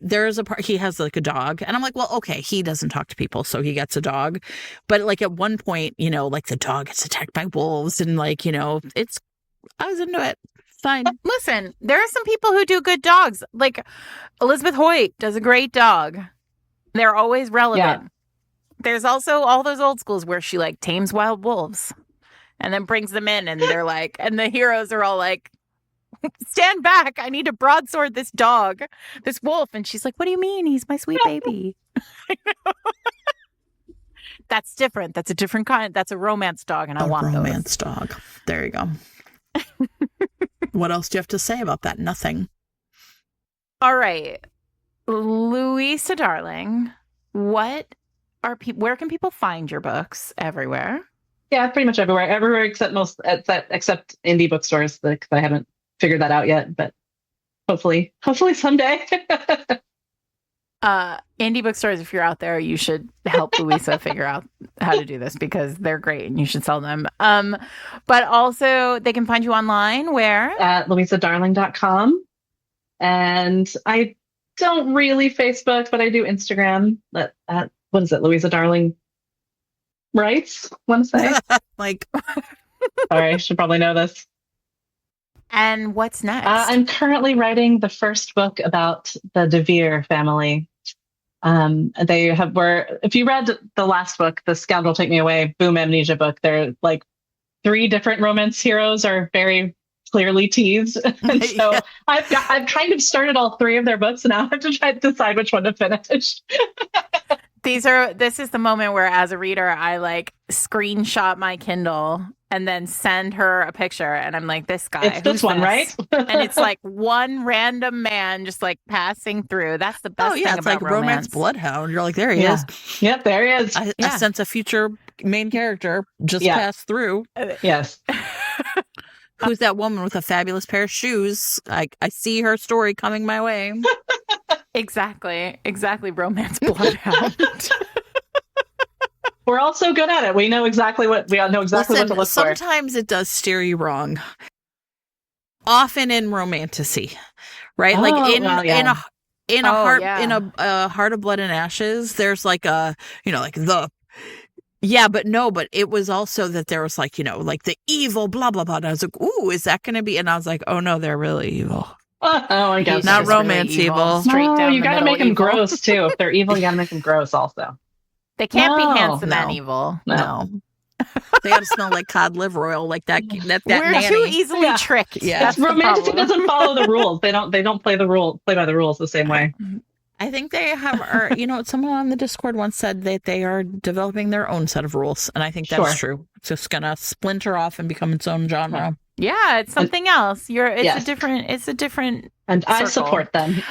There's a part, he has like a dog, and I'm like, well, okay, he doesn't talk to people, so he gets a dog. But like at one point, like the dog gets attacked by wolves, and like, I was into it. Fine. Listen, there are some people who do good dogs. Like Elizabeth Hoyt does a great dog. They're always relevant. Yeah. There's also all those old schools where she like tames wild wolves and then brings them in, and they're like, and the heroes are all like, stand back, I need to broadsword this dog, this wolf. And she's like, what do you mean? He's my sweet baby. That's different. That's a different kind. That's a romance dog, and I want those. Romance dog. There you go. What else do you have to say about that? Nothing. All right. Louisa Darling, where can people find your books? Everywhere? Yeah, pretty much everywhere. Everywhere except indie bookstores, because I haven't figured that out yet, but hopefully someday. Indie bookstores, if you're out there, you should help Louisa figure out how to do this because they're great and you should sell them. But also they can find you online where? At louisadarling.com. And I don't really Facebook, but I do Instagram. What is it? Louisa Darling Writes, want to say? Like, sorry, I should probably know this. And what's next? I'm currently writing the first book about the De Vere family. If you read the last book, The Scoundrel Take Me Away, Boom Amnesia book, they're like 3 different romance heroes are very clearly teased. And so I've kind of started all 3 of their books, and now I have to try to decide which one to finish. This is the moment where, as a reader, I like screenshot my Kindle and then send her a picture, and I'm like, this guy. It's this one, right? And it's like one random man just like passing through. That's the best thing it's about like Romance Bloodhound. You're like, there he is. Yep, there he is. I sense a future main character just passed through. Yes. Who's that woman with a fabulous pair of shoes? I see her story coming my way. Exactly. Romance Bloodhound. We're all so good at it. We know exactly what what to look for. Sometimes it does steer you wrong. Often in romantasy, right? In a Heart of Blood and Ashes, there's like a, like the. Yeah, but it was also that there was like, like the evil, blah, blah, blah. And I was like, ooh, is that going to be? And I was like, oh no, they're really evil. Oh, I guess. Not romance really evil. Straight down you got to make them gross too. If they're evil, you got to make them gross also. They can't be handsome and evil. No. They got to smell like cod liver oil, like that We're nanny. too easily tricked. Yeah. Romantasy doesn't follow the rules. They don't play by the rules the same way. I think they have, someone on the Discord once said that they are developing their own set of rules. And I think that's true. It's just going to splinter off and become its own genre. Yeah, it's something else. It's a different and circle. I support them.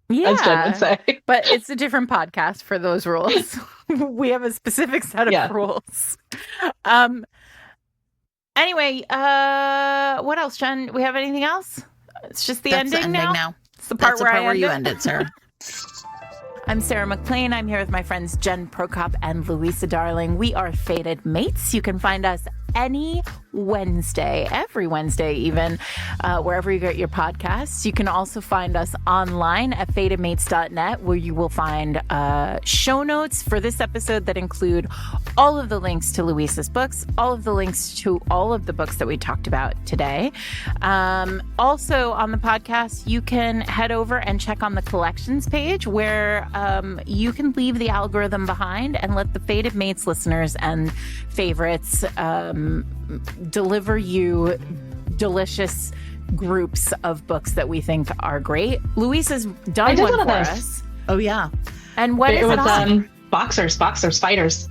Yeah, as Jen would say. But it's a different podcast for those rules. We have a specific set of rules. Anyway, what else, Jen? We have anything else? It's just the ending now. It's the part where you end it, Sarah. I'm Sarah McLean. I'm here with my friends Jen Prokop and Louisa Darling. We are Fated Mates. You can find us any Wednesday, every Wednesday even, wherever you get your podcasts. You can also find us online at fatedmates.net, where you will find show notes for this episode that include all of the links to Louisa's books, all of the links to all of the books that we talked about today. Also on the podcast, you can head over and check on the collections page, where you can leave the algorithm behind and let the Fated Mates listeners and favorites deliver you delicious groups of books that we think are great. Louisa's done one for us. Oh yeah. And what is it on? Boxers, fighters.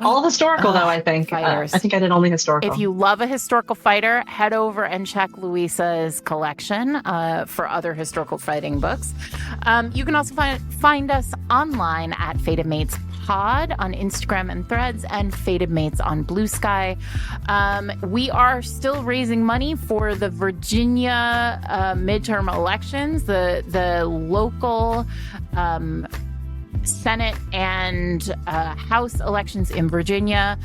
All historical though, I think. Fighters. I think I did only historical. If you love a historical fighter, head over and check Louisa's collection for other historical fighting books. You can also find us online at Fated Mates Pod on Instagram and Threads, and Fated Mates on Blue Sky. We are still raising money for the Virginia midterm elections, the local Senate and House elections in Virginia.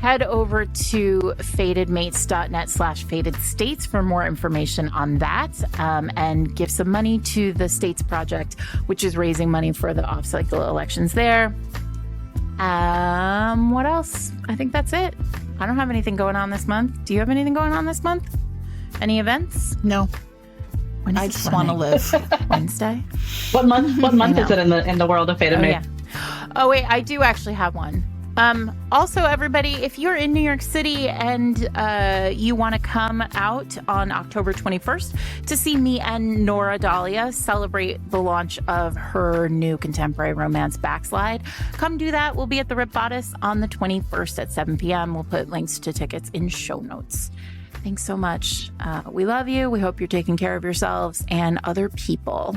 Head over to fatedmates.net/Fated States for more information on that, and give some money to the States Project, which is raising money for the off-cycle elections there. What else? I think that's it. I don't have anything going on this month. Do you have anything going on this month? Any events? No. I just want to live. Wednesday. What month is it in the world of Fated Mates? Yeah. Oh wait, I do actually have one. Also, everybody, if you're in New York City and you want to come out on October 21st to see me and Nora Dahlia celebrate the launch of her new contemporary romance, Backslide, come do that. We'll be at the Rip Bodice on the 21st at 7 p.m. We'll put links to tickets in show notes. Thanks so much. We love you. We hope you're taking care of yourselves and other people.